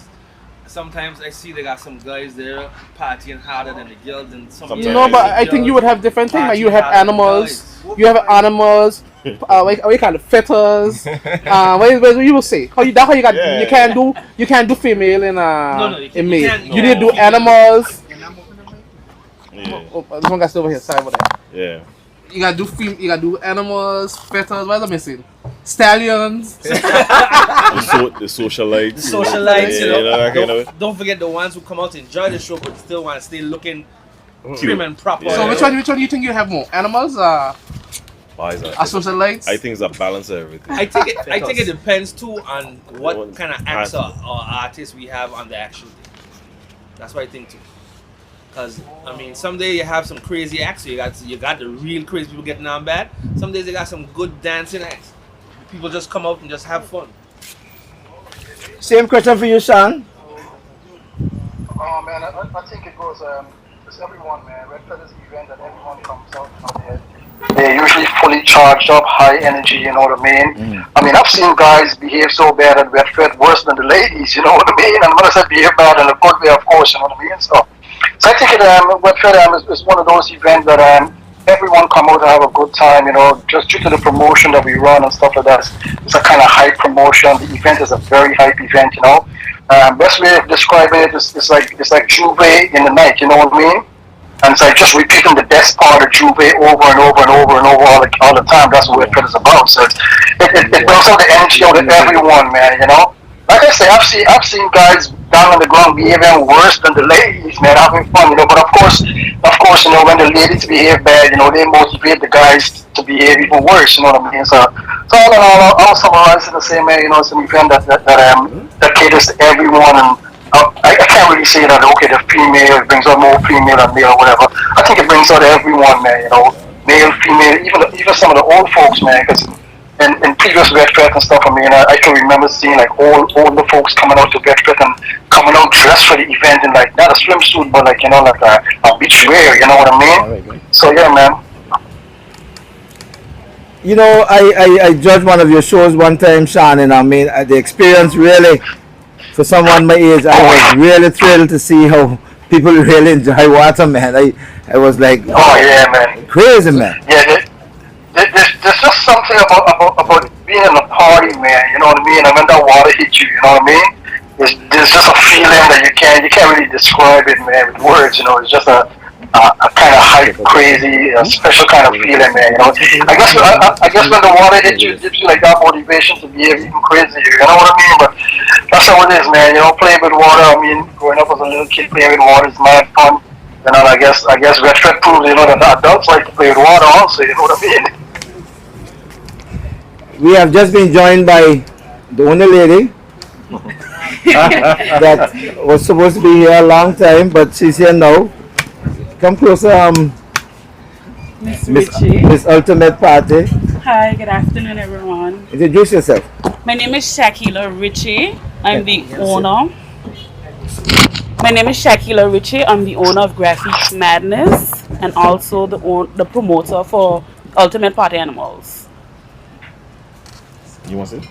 Sometimes I see they got some guys there partying harder than the girls, and some Sometimes. No, but I think you would have different things. Like you have animals. You have animals. What you call it? Fetters. What you will say? How you got? Yeah. You can't do female in No, you in can't- male. you can't- You no. need to do animals. Yeah. Oh, this one got still over here. Sorry about that. Yeah. You gotta do you gotta do animals, fetters. What am I missing? Stallions. The socialites. The socialites, you know. that kind of Don't forget the ones who come out to enjoy the show, but still want to stay looking Cute. prim and proper. Yeah. So which one do you think you have more? Animals Why is that? socialites? I think it's a balance of everything. I think it depends too on what What kind of acts or artists we have on the actual day. That's what I think too. Cause I mean, some days you have some crazy acts. So you got the real crazy people getting on bad. Some days they got some good dancing acts. People just come out and just have fun. Same question for you, Sean. Oh man, I think it goes It's everyone, man. Redford is the event that everyone comes out, you know, they're usually fully charged up, high energy, you know what I mean? I mean, I've seen guys behave so bad at Redford, worse than the ladies, you know what I mean? And when I said behave bad in a good way, of course, you know what I mean? So I think Redford is one of those events that everyone come out to have a good time, you know, just due to the promotion that we run and stuff like that. It's a kind of hype promotion. The event is a very hype event, you know. Best way of describing it is it's like Juve in the night, you know what I mean? And it's like just repeating the best part of Juve over and over and over and over all the time. That's what it is about. So it brings out the energy out of everyone, man, you know? Like I say, I've seen guys down on the ground behaving worse than the ladies, man, having fun, you know. But of course, you know, when the ladies behave bad, you know, they motivate the guys to behave even worse, you know what I mean? So all in all, I'll summarize it the same way, you know, it's an event that caters to everyone, and I can't really say that, okay, the female brings out more female and male or whatever. I think it brings out everyone, man, you know, male, female, even some of the old folks, man, because in previous Redford and stuff, I mean, I can remember seeing like older folks coming out to Redford and coming out dressed for the event in like, not a swimsuit, but like, you know, like a beach wear, you know what I mean? So yeah, man. You know, I judged one of your shows one time, Sean, and I mean, the experience really, for someone my age, I was really thrilled to see how people really enjoy water, man. I was like, oh yeah, man, crazy, man. Yeah, there's just something about being in a party, man. You know what I mean? And when that water hits you, you know what I mean? There's just a feeling that you can't really describe it, man, with words. You know, it's just a kind of hype, crazy, a special kind of feeling, man. You know, I guess when the water hits you, it gives you like that motivation to behave even crazier. You know what I mean? But that's how it is, man. You know, playing with water. I mean, growing up as a little kid, playing with water is mad fun. You know, I guess Redford proves, you know, that the adults like to play with water also. You know what I mean? We have just been joined by the only lady that was supposed to be here a long time, but she's here now. Come closer, Miss Ultimate Party. Hi, good afternoon, everyone. Introduce yourself. My name is Shakila Ritchie. I'm the owner. My name is Shakila Ritchie. I'm the owner of Graphics Madness and also the promoter for Ultimate Party Animals. You want to say?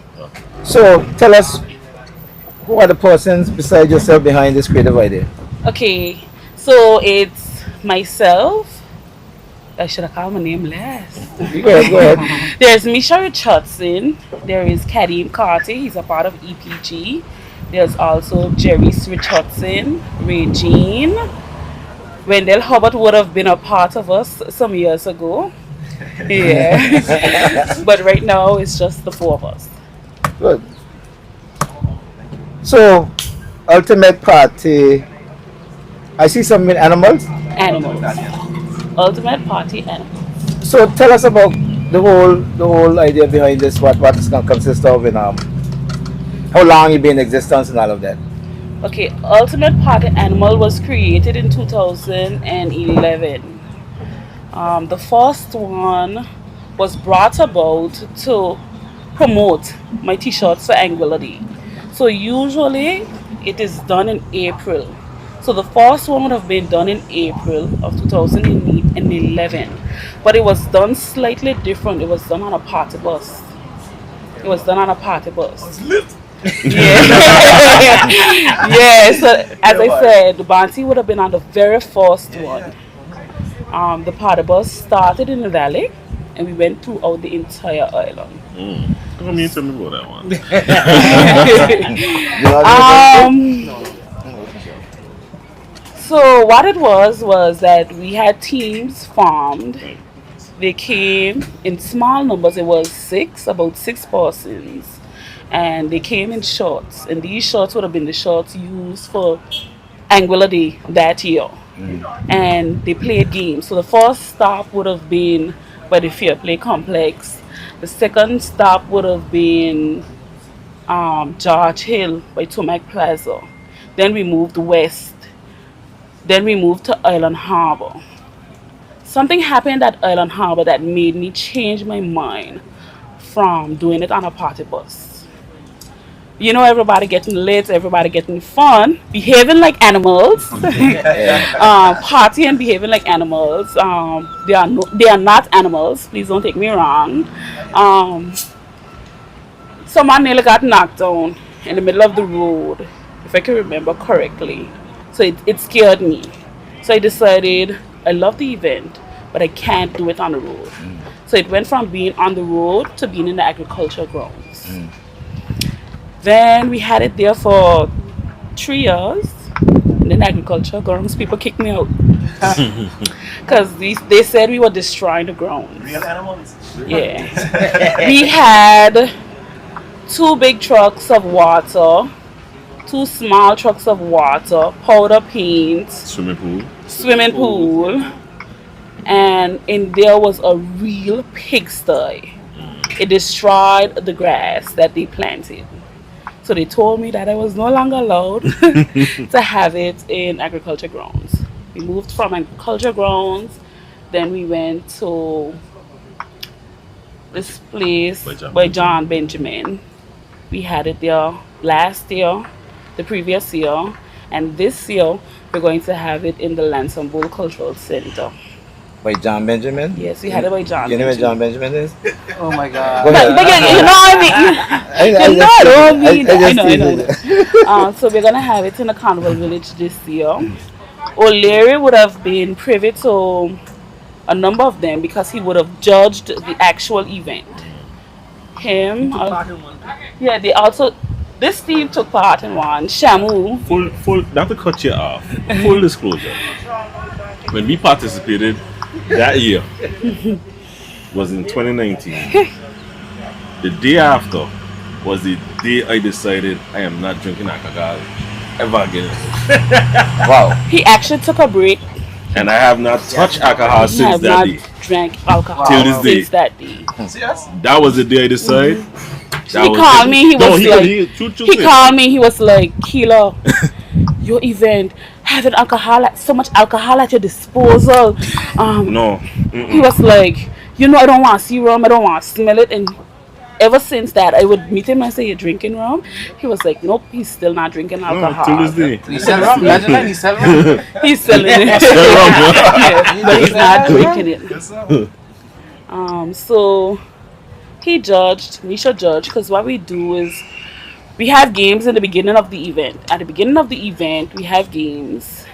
So tell us, who are the persons besides yourself behind this creative idea? Okay, so it's myself. I should have called my name last. Go ahead. There's Misha Richardson. There is Kadeem Carty. He's a part of EPG. There's also Jerry Richardson, Regine. Wendell Hubbard would have been a part of us some years ago. Yeah. But right now it's just the four of us. Good. So, Ultimate Party. I see some animals. Animals. Ultimate Party Animals. So tell us about the whole idea behind this. What it's gonna consist of, and how long it been in existence and all of that. Okay, Ultimate Party Animal was created in 2011. The first one was brought about to promote my t-shirts for Anguilla Day. So usually it is done in April. So the first one would have been done in April of 2011. But it was done slightly different. It was done on a party bus. Yeah. Yeah, so as I said, the Banty would have been on the very first one. The party bus started in the valley and we went throughout the entire island. Come on, tell me about that one. So what it was that we had teams formed. They came in small numbers. It was about six persons. And they came in shorts. And these shorts would have been the shorts used for Anguilla Day that year. And they played games. So the first stop would have been by the Fair Play Complex. The second stop would have been George Hill by Tomac Plaza. Then we moved west. Then we moved to Island Harbor. Something happened at Island Harbor that made me change my mind from doing it on a party bus. You know, everybody getting lit, everybody getting fun, behaving like animals, partying, behaving like animals. They are not animals. Please don't take me wrong. Someone nearly got knocked down in the middle of the road, if I can remember correctly. So it scared me. So I decided I love the event, but I can't do it on the road. So it went from being on the road to being in the agriculture grounds. Then we had it there for 3 years. And then agriculture grounds, people kicked me out. Because they said we were destroying the grounds. Real animals. Yeah. We had 2 big trucks of water, 2 small trucks of water, powder paint, swimming pool, and in there was a real pigsty. It destroyed the grass that they planted. So they told me that I was no longer allowed to have it in agriculture grounds. We moved from agriculture grounds, then we went to this place by John Benjamin. We had it there last year, the previous year, and this year we're going to have it in the Lansing Bowl Cultural Center. By John Benjamin? Yes, we had it by John You know where Benjamin. John Benjamin is? Oh my God. Go ahead. But you know what I mean? I know. So we're going to have it in the Carnival Village this year. O'Leary would have been privy to a number of them because he would have judged the actual event. Yeah, they also, this team took part in one. Shamu. Full, not to cut you off, full disclosure. When we participated that year was in 2019. The day after was the day I decided I am not drinking alcohol ever again. Wow. He actually took a break. And I have not touched alcohol He since has that not day. drank alcohol Till this day. since that day. That was the day I decided. He called me. He was like, he called me. He was like, Keela, your event having so much alcohol at your disposal. No. He was like, you know, I don't want to see rum. I don't want to smell it. And ever since that, I would meet him and say, "You're drinking rum?" He was like, "Nope, he's still not drinking alcohol." Till this day. He sell rum. Imagine that. He sell rum. He's selling it. Yeah, but he's not drinking it. So he judged. Misha judged because what we do is we have games in the beginning of the event. At the beginning of the event, we have games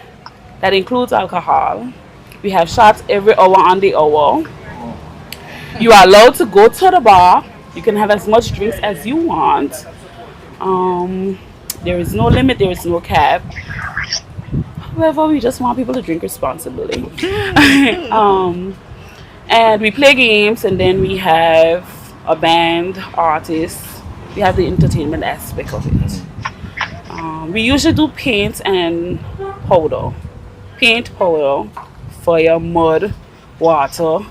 that includes alcohol. We have shots every hour on the hour. You are allowed to go to the bar. You can have as much drinks as you want. There is no limit. There is no cap. However, we just want people to drink responsibly. And we play games, and then we have a band, artists. We have the entertainment aspect of it. We usually do paint and powder. Paint, powder, fire, mud, water.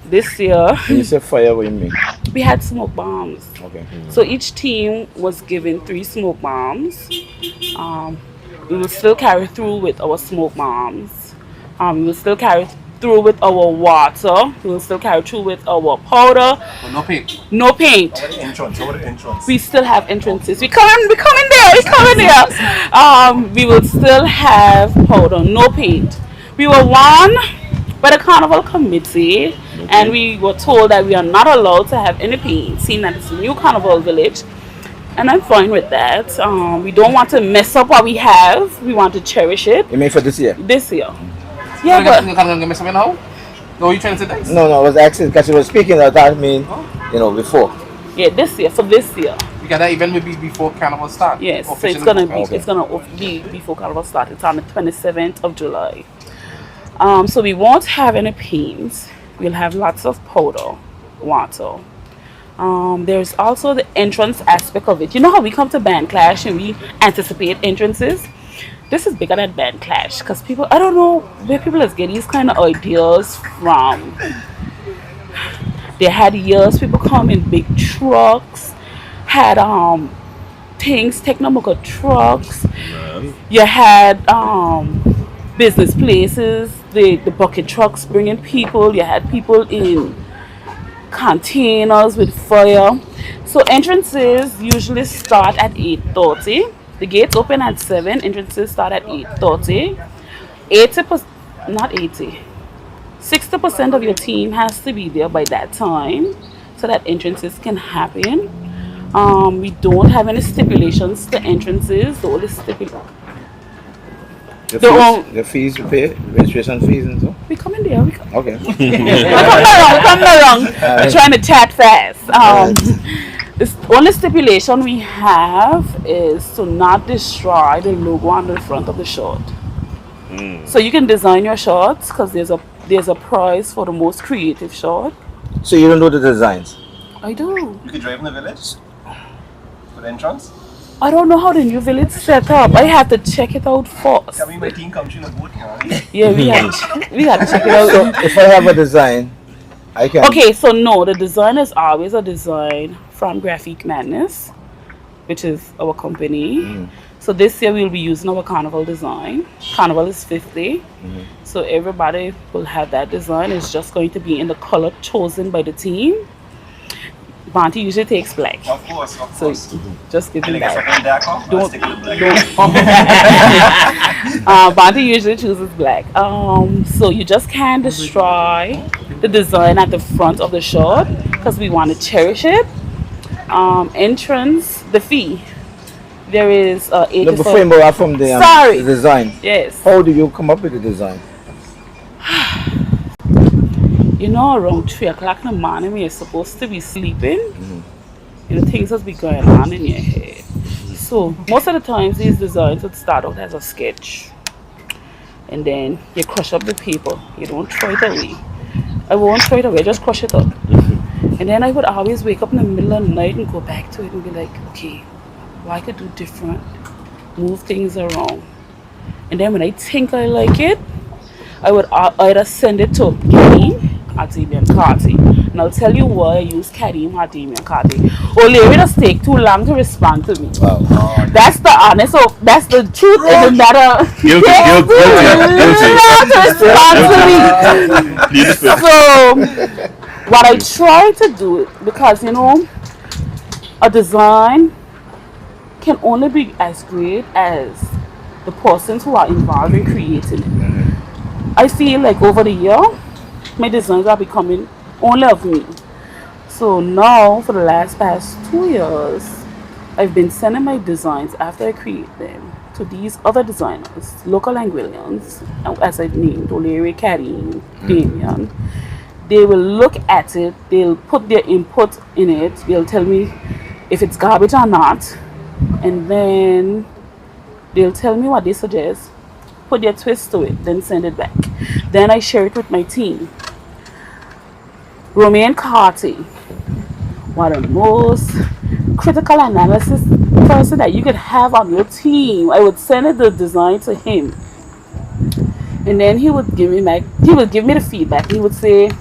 This year, When you say fire, what do you mean? we had smoke bombs. Okay. So each team was given 3 smoke bombs. We will still carry through with our smoke bombs. We will still carry through with our water. We will still carry through with our powder. But no paint. No paint. Entrance, over the entrance. We still have entrances. We coming there. We will still have powder, no paint. We were warned by the carnival committee, and we were told that we are not allowed to have any paint, seeing that it's a new carnival village. And I'm fine with that. We don't want to mess up what we have. We want to cherish it. You mean for this year? This year. Yeah, You but can't give me something now? No, you trying to say that? No, I was asking because you were speaking of that. I mean, before. yeah, this year, for this year. Because that event will be before carnival start. Yes, so it's Officially gonna before be it's gonna be before carnival starts. It's on the 27th of July. So we won't have any paints. We'll have lots of powder, water. There's also the entrance aspect of it. You know how we come to Band Clash and we anticipate entrances? This is bigger than Band Clash because people, I don't know where people is getting these kind of ideas from. They had years people come in big trucks, had things, technomoka trucks. You had business places, the bucket trucks bringing people. You had people in containers with fire. So entrances usually start at 8:30. The gates open at 7. Entrances start at 8:30. 80%, not 80. 60% of your team has to be there by that time so that entrances can happen. We don't have any stipulations to entrances. The only stipulation. The fees you pay, registration fees and so. We come in there. We come. Okay. Come around. We're trying to chat fast. The only stipulation we have is to not destroy the logo on the front of the short. So you can design your shorts because there's a prize for the most creative short. So you don't know the designs? I do. You can drive in the village for the entrance. I don't know how the new village set up. I have to check it out first. I mean, my team comes in a boat, Yeah, we have to check it out. So if I have a design, I can. Okay, so no, the design is always a design from Graphic Madness, which is our company. So this year we'll be using our carnival design. Carnival is 50. So everybody will have that design. It's just going to be in the color chosen by the team. Banti usually takes black. Of course. So just give him that. Don't. Banti usually chooses black. So you just can't destroy the design at the front of the short because we want to cherish it. Entrance, the fee. There is No, before you move from the Sorry. the design. Yes. How do you come up with the design? You know, around 3 o'clock in the morning when you're supposed to be sleeping, you know, things has been going on in your head. So most of the times these designs would start out as a sketch. And then you crush up the paper. You don't throw it away. I won't throw it away, just crush it up. And then I would always wake up in the middle of the night and go back to it and be like, okay, well, I could do different, move things around. And then when I think I like it, I would either send it to Kareem Hatimi and Carty. And I'll tell you why I use Kareem Hatimi and Carty. O'Leary just take too long to respond to me. Wow. That's the honest, so that's the truth. It doesn't matter. Guilty. To respond to me. So what I try to do, because you know, a design can only be as great as the persons who are involved in creating it. I feel like over the year, my designs are becoming only of me. So now, for the past 2 years, I've been sending my designs after I create them to these other designers, local Anguillians, as I named, O'Leary, Kareem, Damien. They will look at it, they'll put their input in it, they'll tell me if it's garbage or not, and then they'll tell me what they suggest, put their twist to it, then send it back. Then I share it with my team. Romain Carty, one of the most critical analysis person that you could have on your team. I would send it the design to him, and then he would give me the feedback. He would say,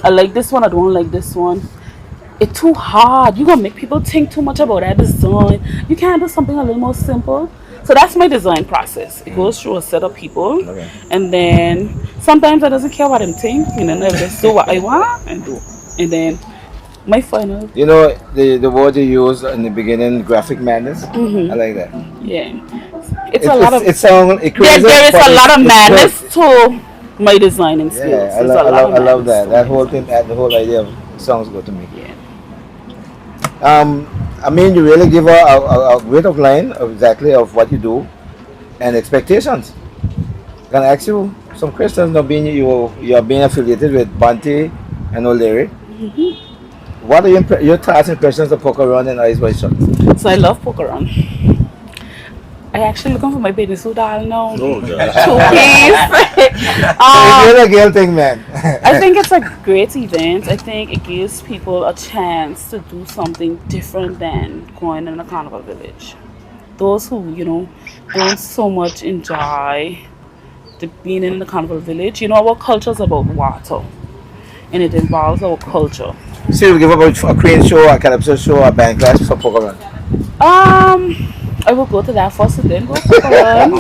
I like this one, I don't like this one. It's too hard. You're gonna make people think too much about that design. You can't do something a little more simple. So that's my design process. It goes through a set of people, and then sometimes I doesn't care what I'm thinking, and I just do what I want and do. And then my final. You know the word you use in the beginning, graphic madness. I like that. Yeah, it's a lot of. It sounds crazy. There is a lot of it's madness good. to my designing skills. Yeah, I love that. That whole thing, the whole idea of sounds good to me. Yeah. I mean, you really give a great outline of exactly of what you do and expectations. I'm gonna ask you some questions. Now, being you're being affiliated with Banti and O'Leary. What are your thoughts and impressions of Poker Run and Eyes Wide Shut? So I love Poker Run. I actually looking for my business suit now. Oh, God. 2 piece. It's really a girl thing, man. I think it's a great event. I think it gives people a chance to do something different than going in a carnival village. Those who, you know, don't so much enjoy being in the carnival village, you know, our culture is about water. And it involves our culture. So you give up a crane show, a calypso show, a band class for Poker Run? I will go to that first and then go Poker Run.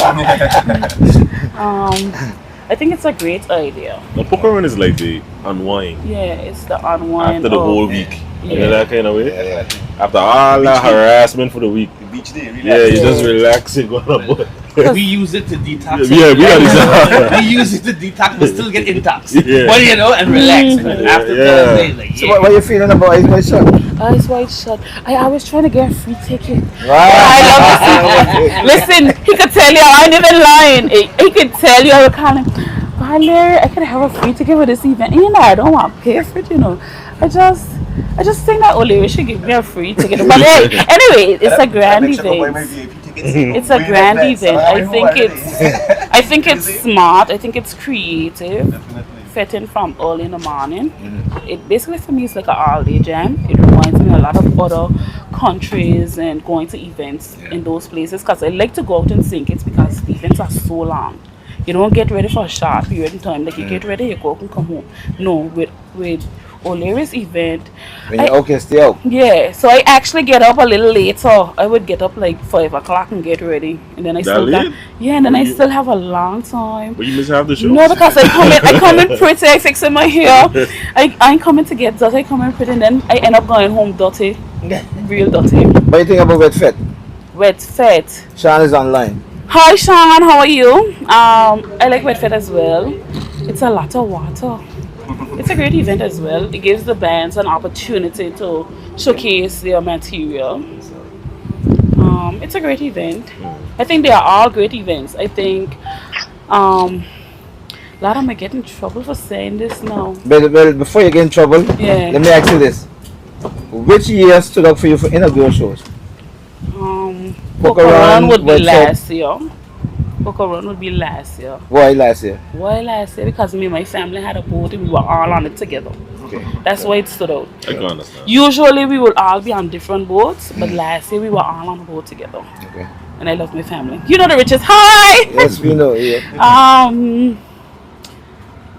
I think it's a great idea. The poker run is like the unwind Yeah, it's the unwind. after the of- whole week. Yeah. You know that kind of way? Yeah. After all that harassment for the week. The beach day, relax. Yeah, you just relaxing on a boat. We use it to detox. Yeah, we are We use it to detox, but still get intox. Yeah. But you know, and relax. And after Yeah. Thursday, like, So what are you feeling about Ice White Shot? Eyes wide shut. I was trying to get a free ticket. Wow. I love this. Listen, he could tell you, I ain't even lying. He could tell you, I was calling, Larry, I could have a free ticket for this event. You know, I don't want to pay for it, you know. I just think that O'Leary should give me a free ticket. But hey, anyway, it's a grand event. It's a grand event. I think it's smart. I think it's creative. Fitting from early in the morning. It basically for me is like an all-day jam. It reminds me a lot of other countries and going to events in those places because I like to go out and sing it because the events are so long. You don't get ready for a short period of time. Like you get ready, you go out and come home. No, with O'Leary's event, When you're okay, stay out. yeah, so I actually get up a little later. I would get up like 5 o'clock and get ready, and then I That still late? and then I still have a long time. But you must have the show. No, because I come in pretty. I fixing my hair. I ain't coming to get dirty. I come in pretty, and then I end up going home dirty, real dirty. What do you think about Wet Fit? Wet Fit. Sean is online. Hi Sean, how are you? I like Wet Fit as well. It's a lot of water. It's a great event as well. It gives the bands an opportunity to showcase their material. It's a great event. I think they are all great events. I think a lot of them get in trouble for saying this now. Well, before you get in trouble, Yeah. let me ask you this. Which year stood up for you for inaugural shows? Poker Run would be Wet Fit. last year. Poker Run would be last year. Why last year? Why last year? Because me and my family had a boat and we were all on it together. Okay. That's why it stood out. I can understand. Usually we would all be on different boats, but last year we were all on a boat together. Okay. And I love my family. You know the riches. Hi! Yes, we know. Yeah.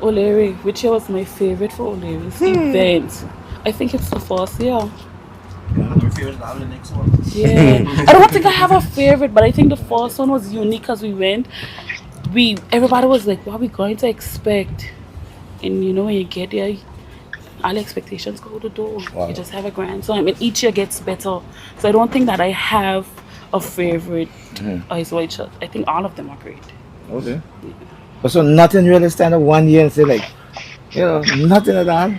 O'Leary, which year was my favorite for O'Leary's event? I think it's the first year. Yeah. I don't think I have a favorite, but I think the first one was unique because we went. Everybody was like, what are we going to expect? And you know, when you get there, all the expectations go to the door. Wow. You just have a grand time, and each year gets better. So I don't think that I have a favorite Ice White Shot. I think all of them are great. Okay. But so nothing really stand up one year and say like, you know, nothing at all?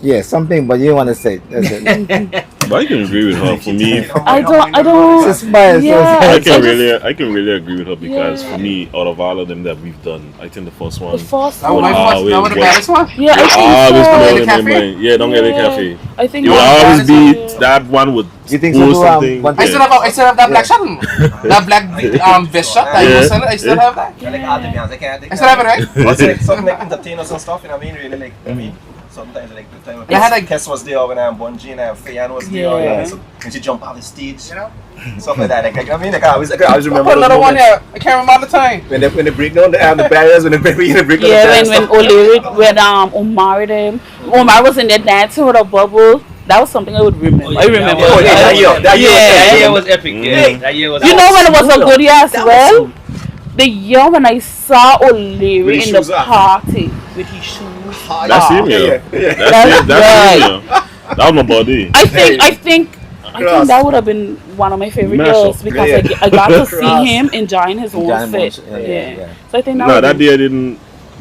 Yeah, something, but you don't want to say it. That's it. But I can agree with her. For me, I don't. It's biased, so Yeah. it's- I can really agree with her because Yeah. for me, out of all of them that we've done, I think the first one The first That was one. my Wow, first. That was the wait, baddest one. Yeah, I always think put so. out in my Cafe? mind. Yeah, don't get a cafe. I think It will that always is be it. that one would You think pull so, something. one- I still have that black shot. That black vest shot that you Yeah. were selling. I still have that. Like Artibians, I can't. I still have it, right? It's like something like entertainers and stuff, you know what I mean? Really like, I mean, sometimes like the time I had a- Kess was there when Bungie and Fayan was there, Yeah. you know, so when she jumped off the stage, you know? Stuff like that. Like, I mean, like, I always remember Put those another one moments. here. I can't remember all the time. When they break down the barriers, when they break down the Yeah, barriers. when O'Leary, when Omar them, Omar was in there dancing with a bubble. That was something I would remember. I remember. Oh, yeah, that year was epic. Yeah, that year was. You know when it was a good year as well? The year when I saw O'Leary With his in the shoes off. party with his shoes. That's off. him, yeah. That's That's him, right. yeah. That was my body. I think that would have been one of my favorite Mash years up. because Yeah. I got to see Cross. him enjoying his own Enjoying fit. his own- yeah. So I think that No, would that be- day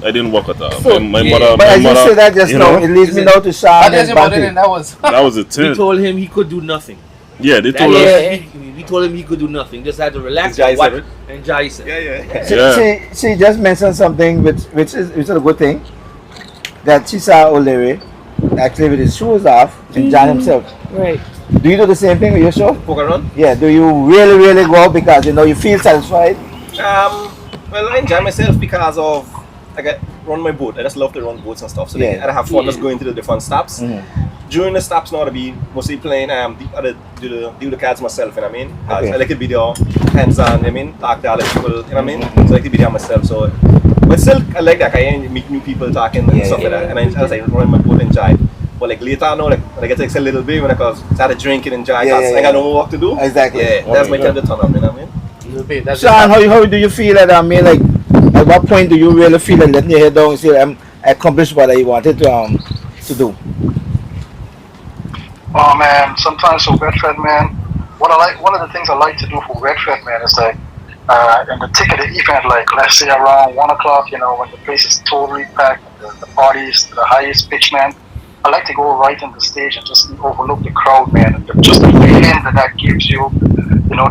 I didn't walk at all. So- my Yeah. mother, But my as you mother, say that just you now, know, it leads me now to I Sean did and about it, Banty. and that was. that was a We 10. told him he could do nothing. Yeah, they That told us. year, we told him he could do nothing. Just had to relax Enjoy and watch it. enjoy himself. Yeah. She just mentioned something which is a good thing. That she saw O'Leary actually with his shoes off enjoying himself. right. Do you do the same thing with your show? Poker run. Yeah. Do you really go out because you know you feel satisfied? Well, I enjoy myself because of run my boat. I just love to run boats and stuff. So Yeah. I have fun just Yeah. going to the different stops. During the stops now, I'll be mostly playing do the cards myself. You know what I mean? Okay. I like to be there hands on. You know what I mean? Talk to other people. You know what I mean? So I like to be there myself. So, but still, I like that. I meet new people talking and Yeah, stuff yeah. like that. And I just like run my boat and enjoy. But like later on, like when I get to a little bit, when I start to drink and enjoy, Yeah, cause yeah, I got yeah. no more work to do. Exactly. Yeah, that's my Okay. time to turn up. You know what I mean? That's Sean, how do you feel at like at what point do you really feel like letting your head down and say I accomplished what I wanted to do? Oh man, sometimes for Redford, man, one of the things I like to do for Redford, man, is like in the ticket of the event, like let's say around 1 o'clock, when the place is totally packed, the party is to the highest pitch, man. I like to go right on the stage and just overlook the crowd, man, and just the feeling that gives you,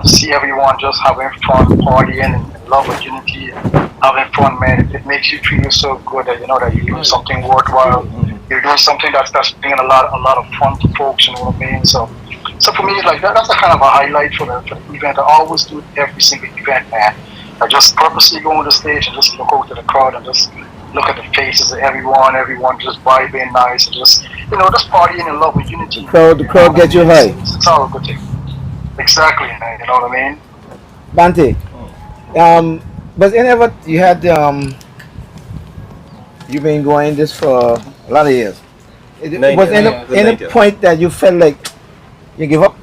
to see everyone just having fun, partying, and love and unity, and having fun, man. It makes you feel so good that that you're doing something worthwhile. You're doing something that's bringing a lot of fun to folks. You know what I mean? So for me, like that's a kind of a highlight for the event. I always do it every single event, man. I just purposely go on the stage and just look out to the crowd and just look at the faces of everyone just vibing nice and just just partying in love and unity. The crowd gets you high. It's all a good thing. Exactly, man. You know what I mean? Bante, but whenever you had you've been going this for a lot of years. Was any point that you felt like you give up?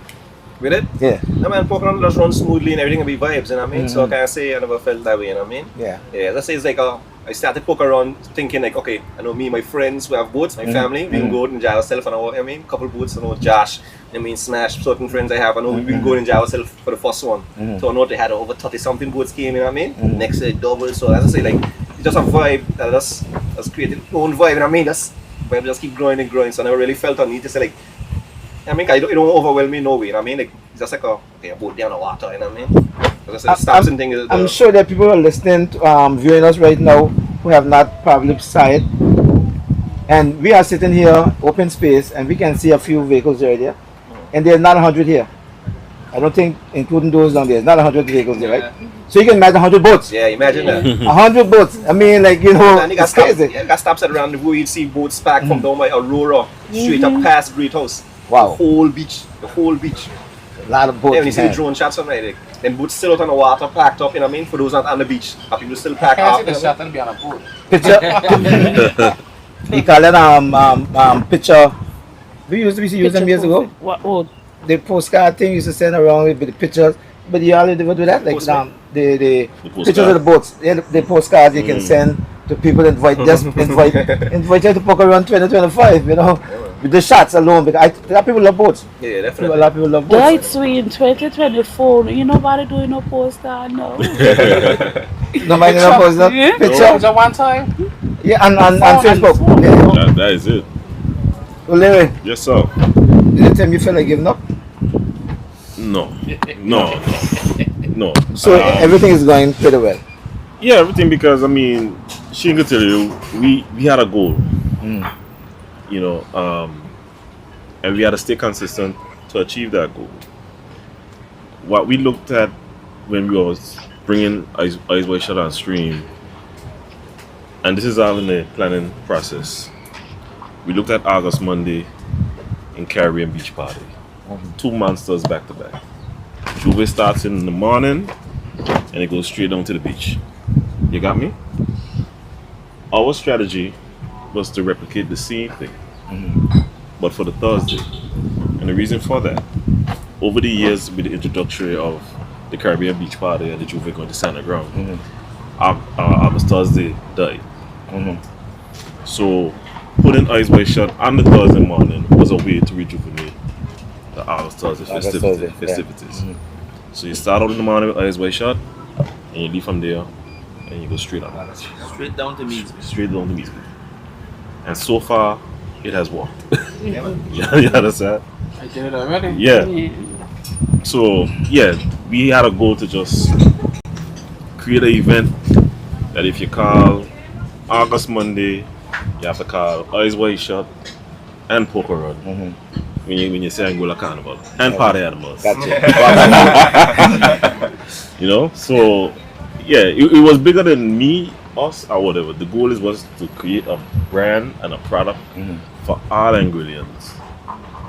With it? Yeah. No man, Pokemon just run smoothly and everything will be vibes, you know what I mean? So I can't say I never felt that way, you know what I mean? Yeah. Yeah, let's say it's like I started poker run thinking like, okay, I know me and my friends who have boats, my family, we can go out and enjoy ourselves and our, couple boats, Josh, Smash, certain friends I have, I know we can go and enjoy ourselves for the first one. So I know they had over 30 something boats came, you know what I mean? Next double, so as I say, like, it's just a vibe that just created its own vibe, you know what I mean? That's vibe just keep growing and growing, so I never really felt a need to say like, it don't overwhelm me no way, you know what I mean? Like, it's just like a boat down the water, you know what I mean? I'm sure that people are listening, viewing us right now who have not probably saw it. And we are sitting here, open space, and we can see a few vehicles right there. And there's not 100 here. I don't think, including those down there, there's not 100 vehicles there, right? So you can imagine 100 boats. Yeah, imagine that. 100 boats. I mean, like, and you got it's crazy. You got stops at around the way you see boats packed from down by Aurora, straight up past Great House. Wow. The whole beach. A lot of boats. Yeah, when you see the drone shots on right, like, them boats still out on the water, packed up, you know what I mean? For those not on the beach, people still pack I up. can't see the shot and be on a boat. Picture. We call it picture. We used to use them years ago. What? Oh, The postcard thing used to send around with the pictures, but you already never do that. Like the pictures of the boats, the postcards you can send to people. Invite you to Poker Run 2025. With the shots alone. Because a lot of people love boats. Yeah, definitely. A lot of people love boats. that's sweet in 2024. You nobody doing no postcard, no. Nobody never post that Yeah. picture. Was that one time? Yeah, on Facebook. Yeah. That is it. Well, Larry, Yes, sir. the time you feel like giving up? No. So everything is going pretty well. Yeah, everything, because she can tell you we had a goal, and we had to stay consistent to achieve that goal. What we looked at when we was bringing Eyes Wide Shut on stream, and this is all in the planning process. We looked at August Monday in Caribbean Beach Party, 2 monsters back to back. Juve starts in the morning and it goes straight down to the beach. You got me? Our strategy was to replicate the same thing, but for the Thursday. And the reason for that, over the years with the introduction of the Caribbean Beach Party and the Juve going to Santa Ground, August Thursday died. So putting Eyes Wide Shut on the Thursday morning was a way to rejuvenate the August Thursday festivities. So you start out in the morning with Eyes Wide Shut, and you leave from there, and you go straight on. Straight down to me. Straight down to me. And so far, it has worked. You understand? I did it already. Yeah. So, we had a goal to just create an event that if you call August Monday, you have to call Eyes Wide Shut and Poker Run. When you say Angola Carnival and Party Animals. Gotcha. So it was bigger than me, us, or whatever. The goal was to create a brand and a product for all Anguillians.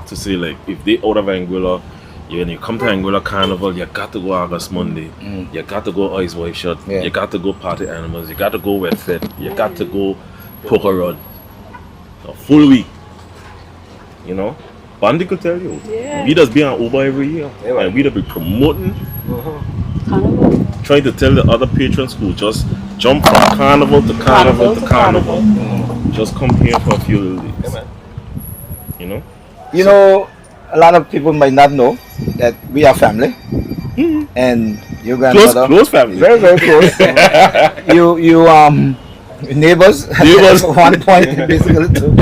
To say, like, if they out of Anguilla, when you come to Anguilla Carnival, you got to go August Monday, you got to go Eyes Wide Shut, you got to go Party Animals, you got to go Wet Fit, you got to go Poker Run. A full week. Bandy could tell you. Yeah. We just be on Uber every year. Yeah, and we just be promoting Carnival. Trying to tell the other patrons who just jump from carnival to carnival to carnival. Just come here for a few little days. You know? You know, a lot of people might not know that we are family. And your grandmother. Close family. Very, very close. you neighbors at one point basically too.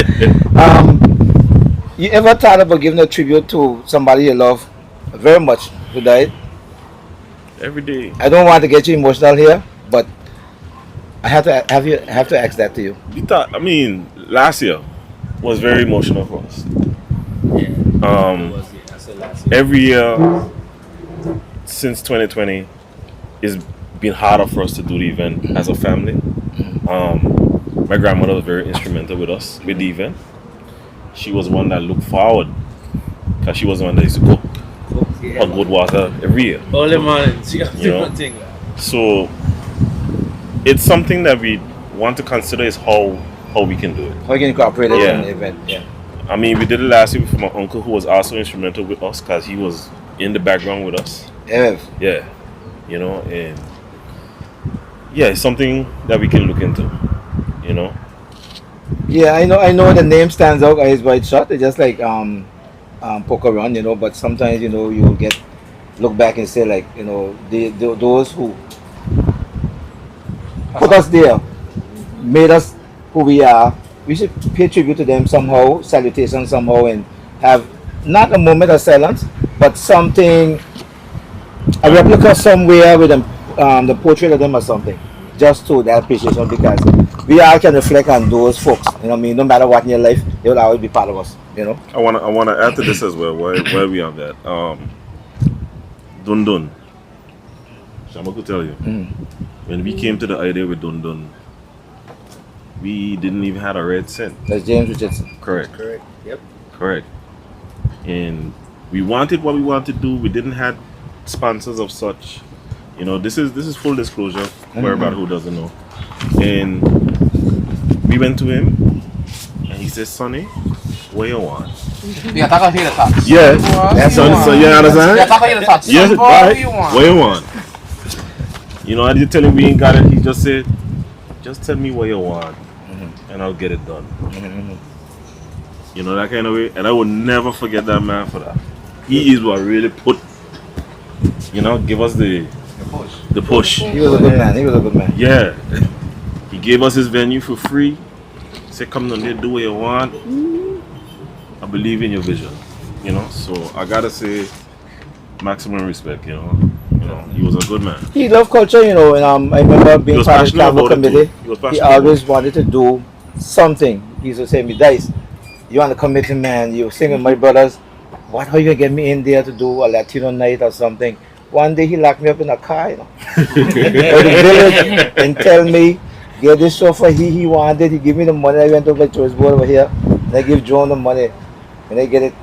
You ever thought about giving a tribute to somebody you love very much who died? Every day. I don't want to get you emotional here, but I have to ask that to you. We thought, I mean, last year was very emotional for us. Every year since 2020, it's been harder for us to do the event as a family. My grandmother was very instrumental with us with the event. She was one that looked forward, because she was the one that used to cook hot good water every year. All the mornings, you know? So it's something that we want to consider is how we can do it. How you can incorporate it Yeah. in the event. Yeah. I mean, we did it last year with my uncle, who was also instrumental with us, because he was in the background with us. Yeah. Yeah, you know, and yeah, it's something that we can look into, you know. Yeah, I know the name stands out as White Shot. It's just like Poker Run, you know, but sometimes, you know, you'll look back and say, like, you know, those who put us there, made us who we are. We should pay tribute to them somehow, salutation somehow, and have not a moment of silence, but something, a replica somewhere with them, the portrait of them or something, just to that appreciation, because we all can reflect on those folks. You know what I mean? No matter what in your life, they will always be part of us. You know. I wanna add to this as well. Where we have that. Dun Dun. Shama could tell you. When we came to the idea with Dun Dun, we didn't even have a red cent. That's James Richardson. Correct. Yep. Correct. And we wanted what we wanted to do. We didn't have sponsors of such. You know, this is full disclosure for everybody who doesn't know. And we went to him, and he said, "Sonny, what you want?" Yeah, that's how the tax. Yeah. So you understand? Yeah, that's how the tax. Yes, What right. do you want? What you want? You know, I didn't tell him we ain't got it. He just said, "Just tell me what you want, and I'll get it done." You know, that kind of way. And I will never forget that man for that. He is what really put, you know, give us the push. He was a good man. He was a good man. Yeah. He gave us his venue for free. Said, "Come down there, do what you want. I believe in your vision." You know, so I gotta say, maximum respect. You know, he was a good man. He loved culture, you know, and I remember He being was part of the passionate travel about it too. committee. He was He passionate about always wanted to do something. He used to say to me, "Dice, you on the committee, man, you sing with my brothers. What are you gonna get me in there to do a Latino night or something?" One day he locked me up in a car, you know, at the village, and tell me, "Get this show for he wanted." He give me the money. I went over to his board over here, and I give John the money. When I get it,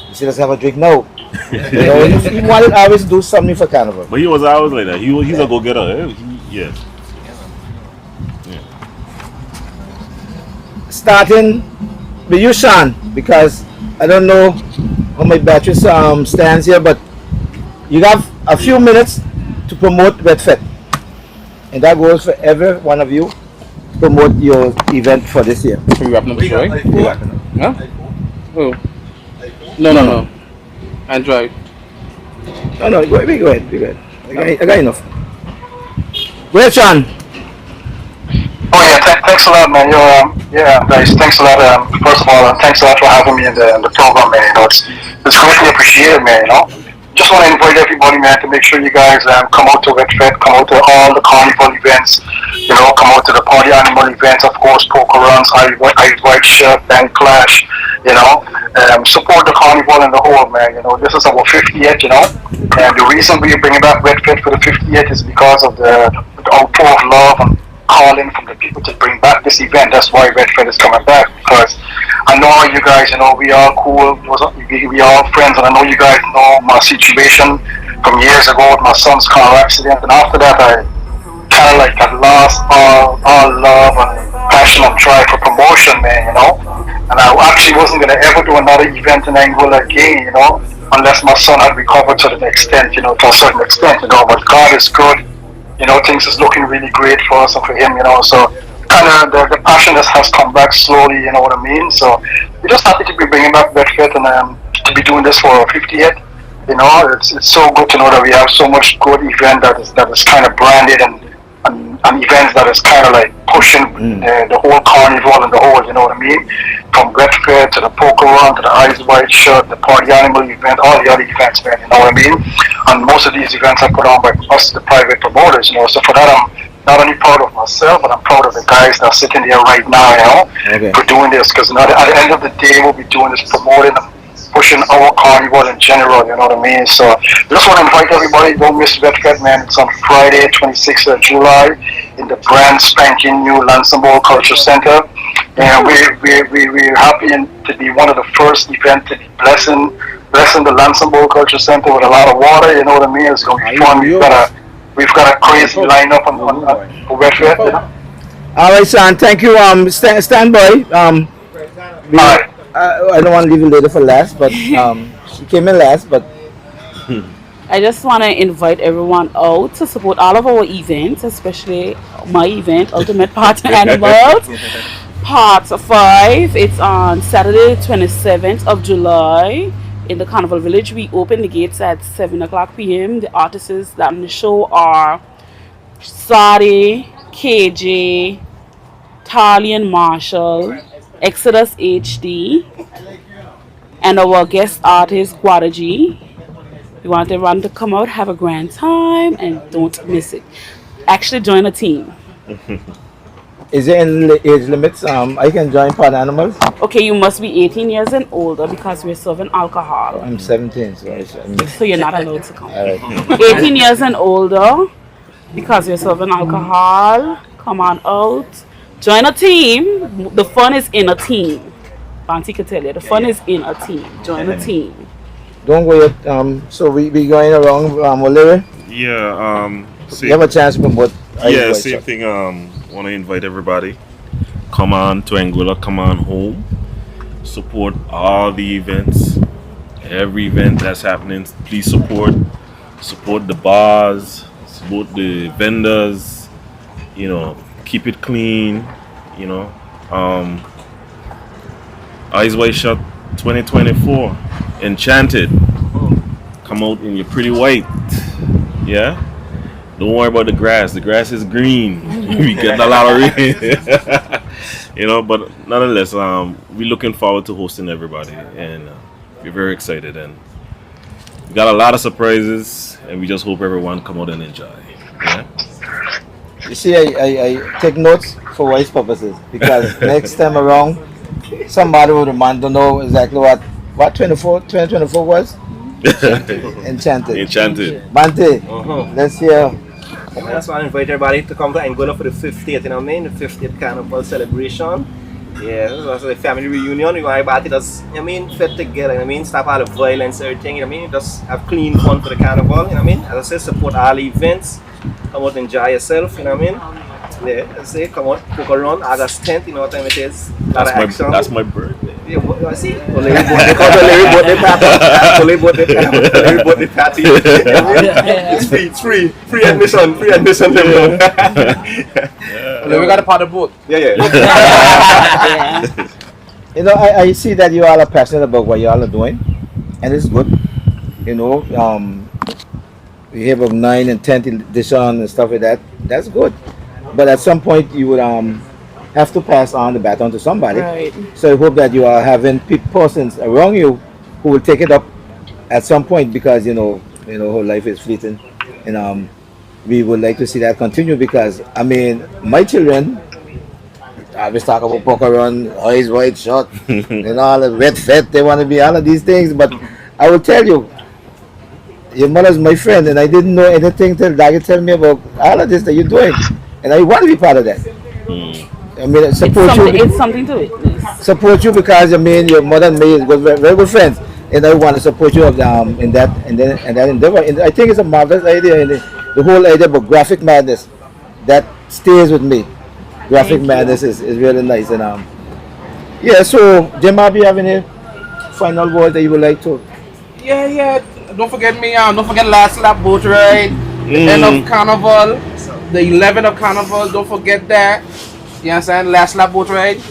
he said, "Let's have a drink now." You know, he wanted always to do something for Carnival. But he was always like that. He's a go-getter. Yeah. Starting with you, Sean, because I don't know how my battery stands here, but you have a few minutes to promote Redfit, and that goes for every one of you. Promote your event for this year. Can we wrap up the show, right? Huh? Oh. No. Android. No, go ahead. I got enough. Go ahead, Sean. Oh yeah, thanks a lot, man. Guys, thanks a lot. First of all, thanks a lot for having me in the program, man. You know, it's greatly appreciated, man. You know, just want to invite everybody, man, to make sure you guys come out to Redfit, come out to all the carnival events. You know, come out to the party animal events, of course, poker runs, White Shirt, and Clash. You know, support the carnival in the whole, man. You know, this is our 50th. You know, and the reason we're bringing back Redfit for the 50th is because of the outpour of love and calling from the people to bring back this event. That's why Redfit is coming back, because I know you guys, you know, we are cool, we are friends, and I know you guys know my situation from years ago with my son's car accident, and after that I kind of like had lost all love and passion and drive for promotion, man, you know, and I actually wasn't going to ever do another event in Angola again, you know, unless my son had recovered to the extent, to a certain extent, But God is good. Things is looking really great for us and for him, So kind of the passion has come back slowly, you know what I mean? So we're just happy to be bringing back Bedford and to be doing this for our 50th. It's so good to know that we have so much good event that is kind of branded and events that is kind of like pushing the whole carnival and the whole, you know what I mean? From Bedford to the poker run to the Eyes Wide Shut, the party animal event, all the other events, man, you know what I mean? And most of these events are put on by us, the private promoters, So for that, I'm not only proud of myself, but I'm proud of the guys that are sitting there right now, for doing this. Because at the end of the day, we'll be doing this promoting and pushing our carnival in general, you know what I mean? So I just want to invite everybody, don't miss Bedford, man. It's on Friday, 26th of July, in the brand spanking new Lansingbourne Culture Center. And we're happy to be one of the first events to be blessing the Lansingbourne Culture Center with a lot of water, you know what I mean? It's going to be fun. We've got a crazy lineup on Bedford. All right, son. Thank you. Stand by. I don't want to leave you later for last, but she came in last, but I just want to invite everyone out to support all of our events, especially my event, Ultimate Party Animals, Part 5. It's on Saturday, 27th of July in the Carnival Village. We open the gates at 7 o'clock p.m. The artists that on the show are Sade, KJ, Tali and Marshall, Exodus HD, and our guest artist Guadaji. We want everyone to come out, have a grand time, and don't miss it. Actually join a team. is there any age limits? I can join Party Animals. Okay, you must be 18 years and older because we're serving alcohol. I'm 17, So you're not allowed to come. Right. 18 years and older because we're serving alcohol. Come on out. Join a team. The fun is in a team. Banti can tell you. The fun is in a team. Join a team. Don't go yet. So we going around O'Leary? Yeah. You have a chance to promote. Yeah, same thing. Want to invite everybody. Come on to Anguilla. Come on home. Support all the events. Every event that's happening. Please support. Support the bars. Support the vendors. Keep it clean. Eyes Wide Shut 2024. Enchanted. Come out in your pretty white. Yeah? Don't worry about the grass. The grass is green. We get a lot of rain. But nonetheless, we're looking forward to hosting everybody. And we're very excited. And we got a lot of surprises. And we just hope everyone come out and enjoy. Yeah? You see, I take notes for wise purposes. Because next time around, somebody would demand to know exactly what 2024 was. Enchanted. Bante, let's hear. I just want to invite everybody to come to Anguilla for the 50th, the 50th Carnival celebration. Yeah, it's a family reunion. We want everybody to fit together, stop all the violence, everything, just have clean fun for the carnival, As I said, support all the events, come out and enjoy yourself, Yeah, I say, come out, poker run, August 10th, you know what time it is. That's my birthday. Yeah, I see. O'Leary birthday party. It's free admission. We got a part of both. Yeah. I see that you all are passionate about what you all are doing, and it's good. We have a 9 and 10th edition and stuff like that. That's good. But at some point, you would have to pass on the baton to somebody. Right. So I hope that you are having persons around you who will take it up at some point, because whole life is fleeting, and we would like to see that continue, because my children, I was talking about poker run, Eyes Wide Shut, and all the red fit. They want to be all of these things, but I will tell you, your mother's my friend, and I didn't know anything till Daggy tell me about all of this that you're doing, and I want to be part of that. Support you. It's something to it. Support you because your mother and me were very good friends, and I want to support you in that endeavor. And I think it's a marvelous idea, and the whole idea about graphic madness that stays with me. Graphic madness is really nice, and So Jemma, do you have any final words that you would like to Yeah. Don't forget me. Don't forget last lap boat ride. End of carnival. The 11th of carnival. Don't forget that. You understand? Last lap boat ride.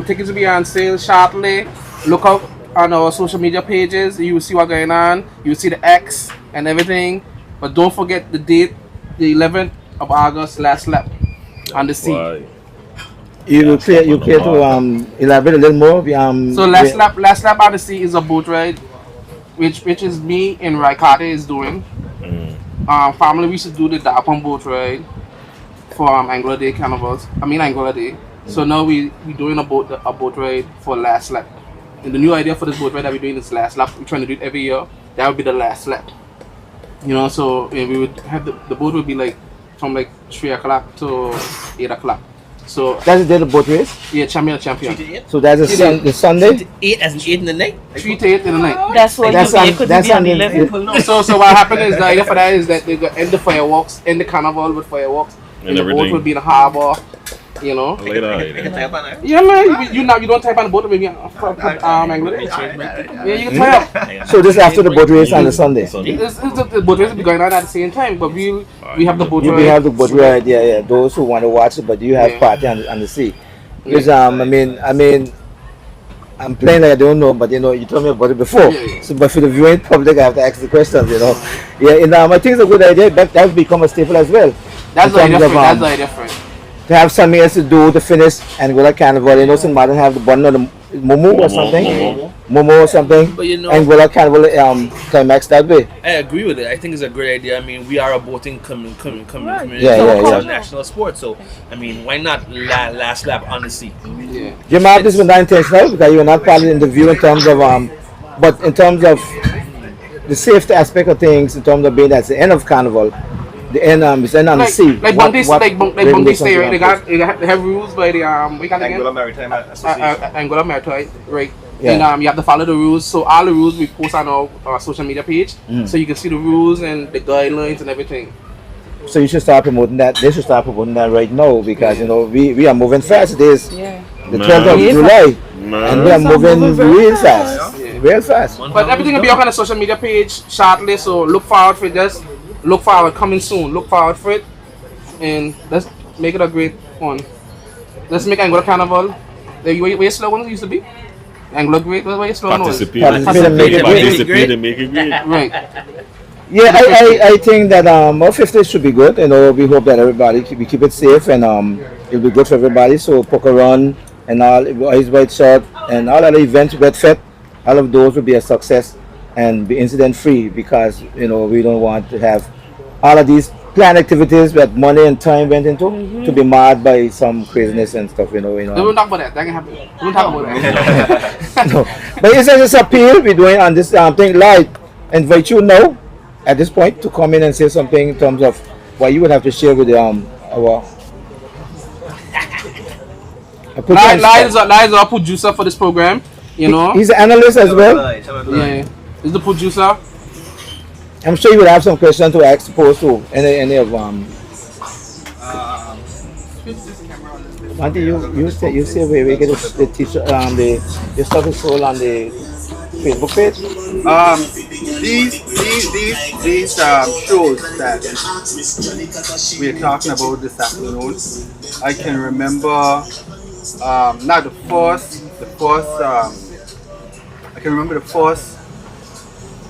Tickets will be on sale shortly. Look out on our social media pages. You will see what's going on. You will see the X and everything. But don't forget the date, the 11th of August, last lap on the sea. Why? You care to elaborate a little more? So last lap on the sea is a boat ride, which is me and Raikate is doing. Family we should do the Darpon boat ride for Angular Day carnivals. Angular Day. So now we doing a boat ride for last lap. And the new idea for this boat ride that we're doing is last lap. We're trying to do it every year. That would be the last lap. So we would have the boat would be like from like 3 o'clock to 8 o'clock. So that's the day of the boat race. Yeah, champion. So that's the Sunday. 8 as in 8 in the night. 3 to 8 in the night. That's what That's you on- make could that's be on on the the- 11th. So what happened is the idea for that is that they go end the fireworks, end the carnival with fireworks, and the boat everything. will be in the harbor. Later. Yeah, man. You don't type on the boat maybe Angular. Yeah, you can type. So this after the boat race on the Sunday. The boat race will be going on at the same time, but we have the boat You ride. have the boat ride, yeah. Those who want to watch it, but you have Yeah. party on the sea. Because I'm playing like I don't know, but you told me about it before. Yeah. So, but for the viewing public, I have to ask the questions. Yeah, and I think it's a good idea. That has become a staple as well. That's in the terms idea. of, That's the idea for it. To have something else to do to finish Anguilla Carnival. St. Martin have the bun of the Momo or something. Momo or something. But Anguilla Carnival climax that way. I agree with it. I think it's a great idea. We are a boating community. Yeah. It's a national sport. So, why not last lap on the sea? Yeah. Your mouth this was not intentional because you were not part of the interview in terms of but in terms of the safety aspect of things, in terms of being at the end of carnival, the end it's end on the sea. Like Bundy say, right? They have rules by the we got Anguilla again Maritime Association. Anguilla Maritime, right? Yeah. And you have to follow the rules. So all the rules we post on our social media page, so you can see the rules and the guidelines and everything. So you should start promoting that. They should start promoting that right now because we are moving fast. It is the 12th of July, and we are moving real fast, real fast. But everything will be up on the social media page shortly. So look forward for this. Look forward coming soon. Look forward for it, and let's make it a great one. Let's make Anguilla Carnival. Where your slogan used to be? Anguilla Great. Where your slogan was? Participate and make it great. Right. Yeah, I think that our 50 should be good. We hope that everybody we keep it safe and it'll be good for everybody. So Poker Run and all Ice White Shot and all other events, Wet Fit, all of those will be a success and be incident free because we don't want to have all of these planned activities that money and time went into to be marred by some craziness and stuff. Don't talk about that. That can happen. Don't talk about that. No. But it's just this appeal we're doing on this thing live. Invite you now at this point to come in and say something in terms of what you would have to share with our. Lies is our producer for this program. He's an analyst as well. Yeah, he's the producer. I'm sure you would have some questions to ask, supposed to any of Auntie, you say we get the teacher the stuff is sold on the Facebook page. These shows that we're talking about this afternoon, I can remember not the first I can remember the first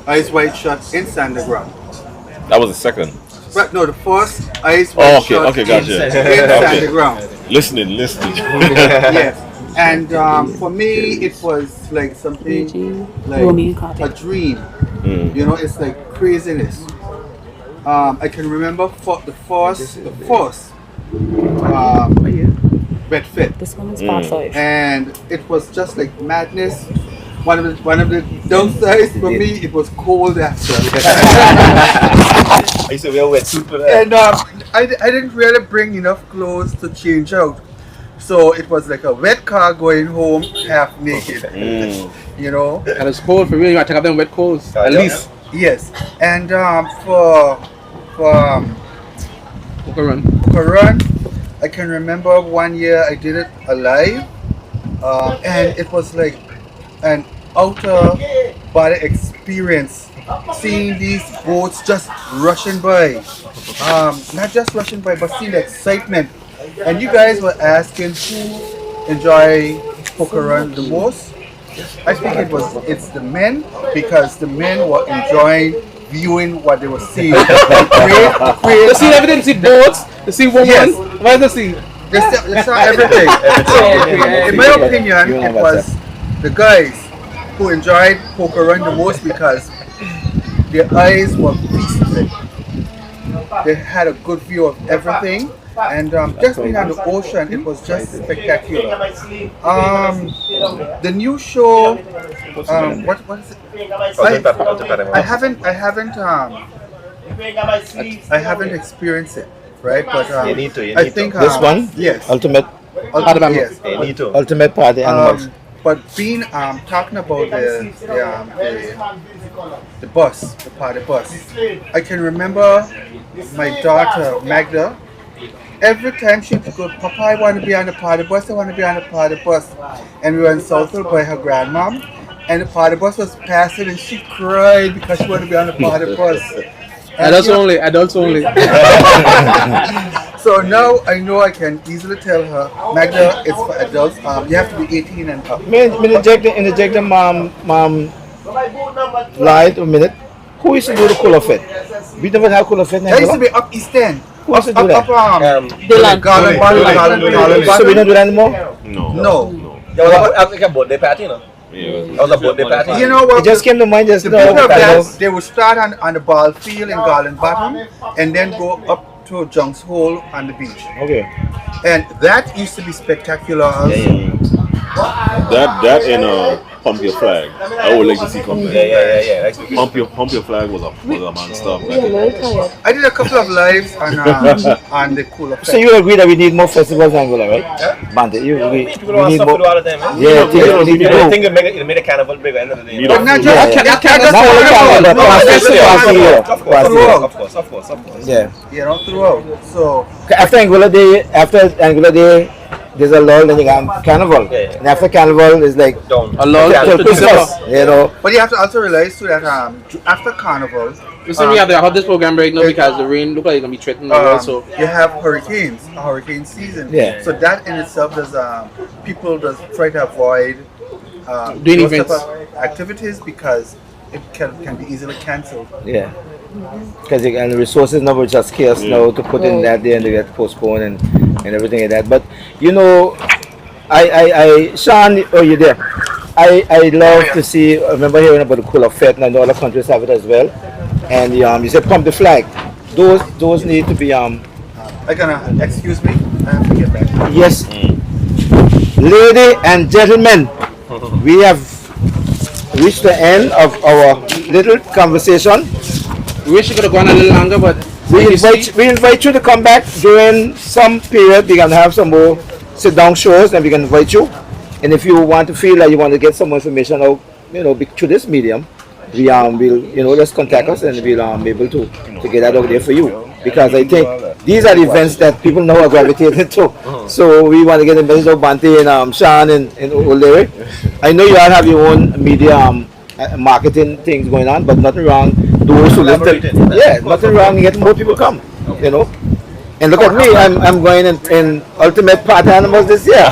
Ice White Shot in Sandagram. That was the second. Right, no, the first Ice White Shot okay, in gotcha. Sandagram. Listening. Yes. And for me, it was like something like a dream. It's like craziness. I can remember the first Red Fit. This one is past 5. And it was just like madness. One of the downsides for me, it was cold after. I used to wear wetsuit for that. And I didn't really bring enough clothes to change out. So it was like a wet car going home half naked. And it's cold for real. You gotta take off them wet clothes at least. Yes. And for Poker Run, I can remember one year I did it alive, and it was like an outer body experience. experience seeing these boats just rushing by. Not just rushing by, but seeing the excitement. And you guys were asking who enjoy poker run the most. I think it's the men, because the men were enjoying viewing what they were seeing. You see everything, see boats, you see women. Yes. What does see? They saw everything. In my opinion, it was the guys who enjoyed poker run the most because their eyes were feasted. They had a good view of everything, and just being on the ocean, it was just spectacular. The new show, what is it? I haven't experienced it, right? But You need to. I think This one? yes, Ultimate yes. You need to. Ultimate Party Animals. But being talking about the bus, the party bus, I can remember my daughter Magda. Every time she would go, Papa, I want to be on the party bus. I want to be on the party bus. And we were in Southfield by her grandmom, and the party bus was passing, and she cried because she wanted to be on the party bus. Adults only, adults only. So now I know I can easily tell her, Magda, it's for adults. You have to be 18 and up. Me interject the mom light a minute. Who used to do the Cooler Fit? We never had Cooler Fit. That used to be up East End. Who used to do that? Garland Bottom. So we don't do that anymore? No. There was like a birthday party, you know. That was a birthday party. You know what? It just came to mind just The now. people of that, they would start on the ball field in Garland Bottom and then go up to Junks Hole on the beach. Okay. And that used to be spectacular also. That and Pump Your Flag. I would like to see come back. Yeah. Pump Your Flag was a man stuff. I did a couple of lives on the Cooler So you agree that we need more festivals in Angola, right? Bante, you agree? People We want need stuff to do more. all the time, man. Yeah, we need to I go. think it made a carnival bigger at the end of the day. Need But a not food. just, Yeah. not just Not only Carnival, but Of throughout. course. Yeah. You know, throughout. So, After Angola Day, there's a lull, then you got Carnival. Yeah. And after Carnival, it's like Down. A lull till to Christmas, you know. but you have to also realize too that after Carnival, You see, we have to have this program right now because the rain look like it's gonna be threatening also. you have hurricanes, a hurricane season. Yeah. So that in itself does people does try to avoid Doing those events. type of activities because it can be easily cancelled. Yeah. Because and the resources now are just scarce now to put in that day and they get postponed and everything like that. But you know, Sean, oh, you there? I love to see. I remember hearing about the Cooler Fete, and I know other countries have it as well. And you said pump the flag. Those need to be Excuse me, I have to get back. yes. Ladies and gentlemen, we have reached the end of our little conversation. We wish you could have gone a little longer, but We invite you to come back during some period. We're gonna have some more sit down shows, and we can invite you. And if you want to feel like you want to get some more information out, through this medium, we'll just contact us and we'll be able to get that out there for you. Because I think these are the events that people now are gravitating to. So we want to get the message of Bante and Sean and O'Leary. I know you all have your own media marketing things going on, but nothing wrong. Those who live there, nothing wrong. Get more people come, And look at me, I'm going in Ultimate Party Animals this year.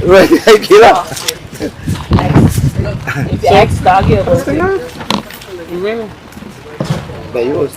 Right, Kira. If you ask Doggy about it. There you go.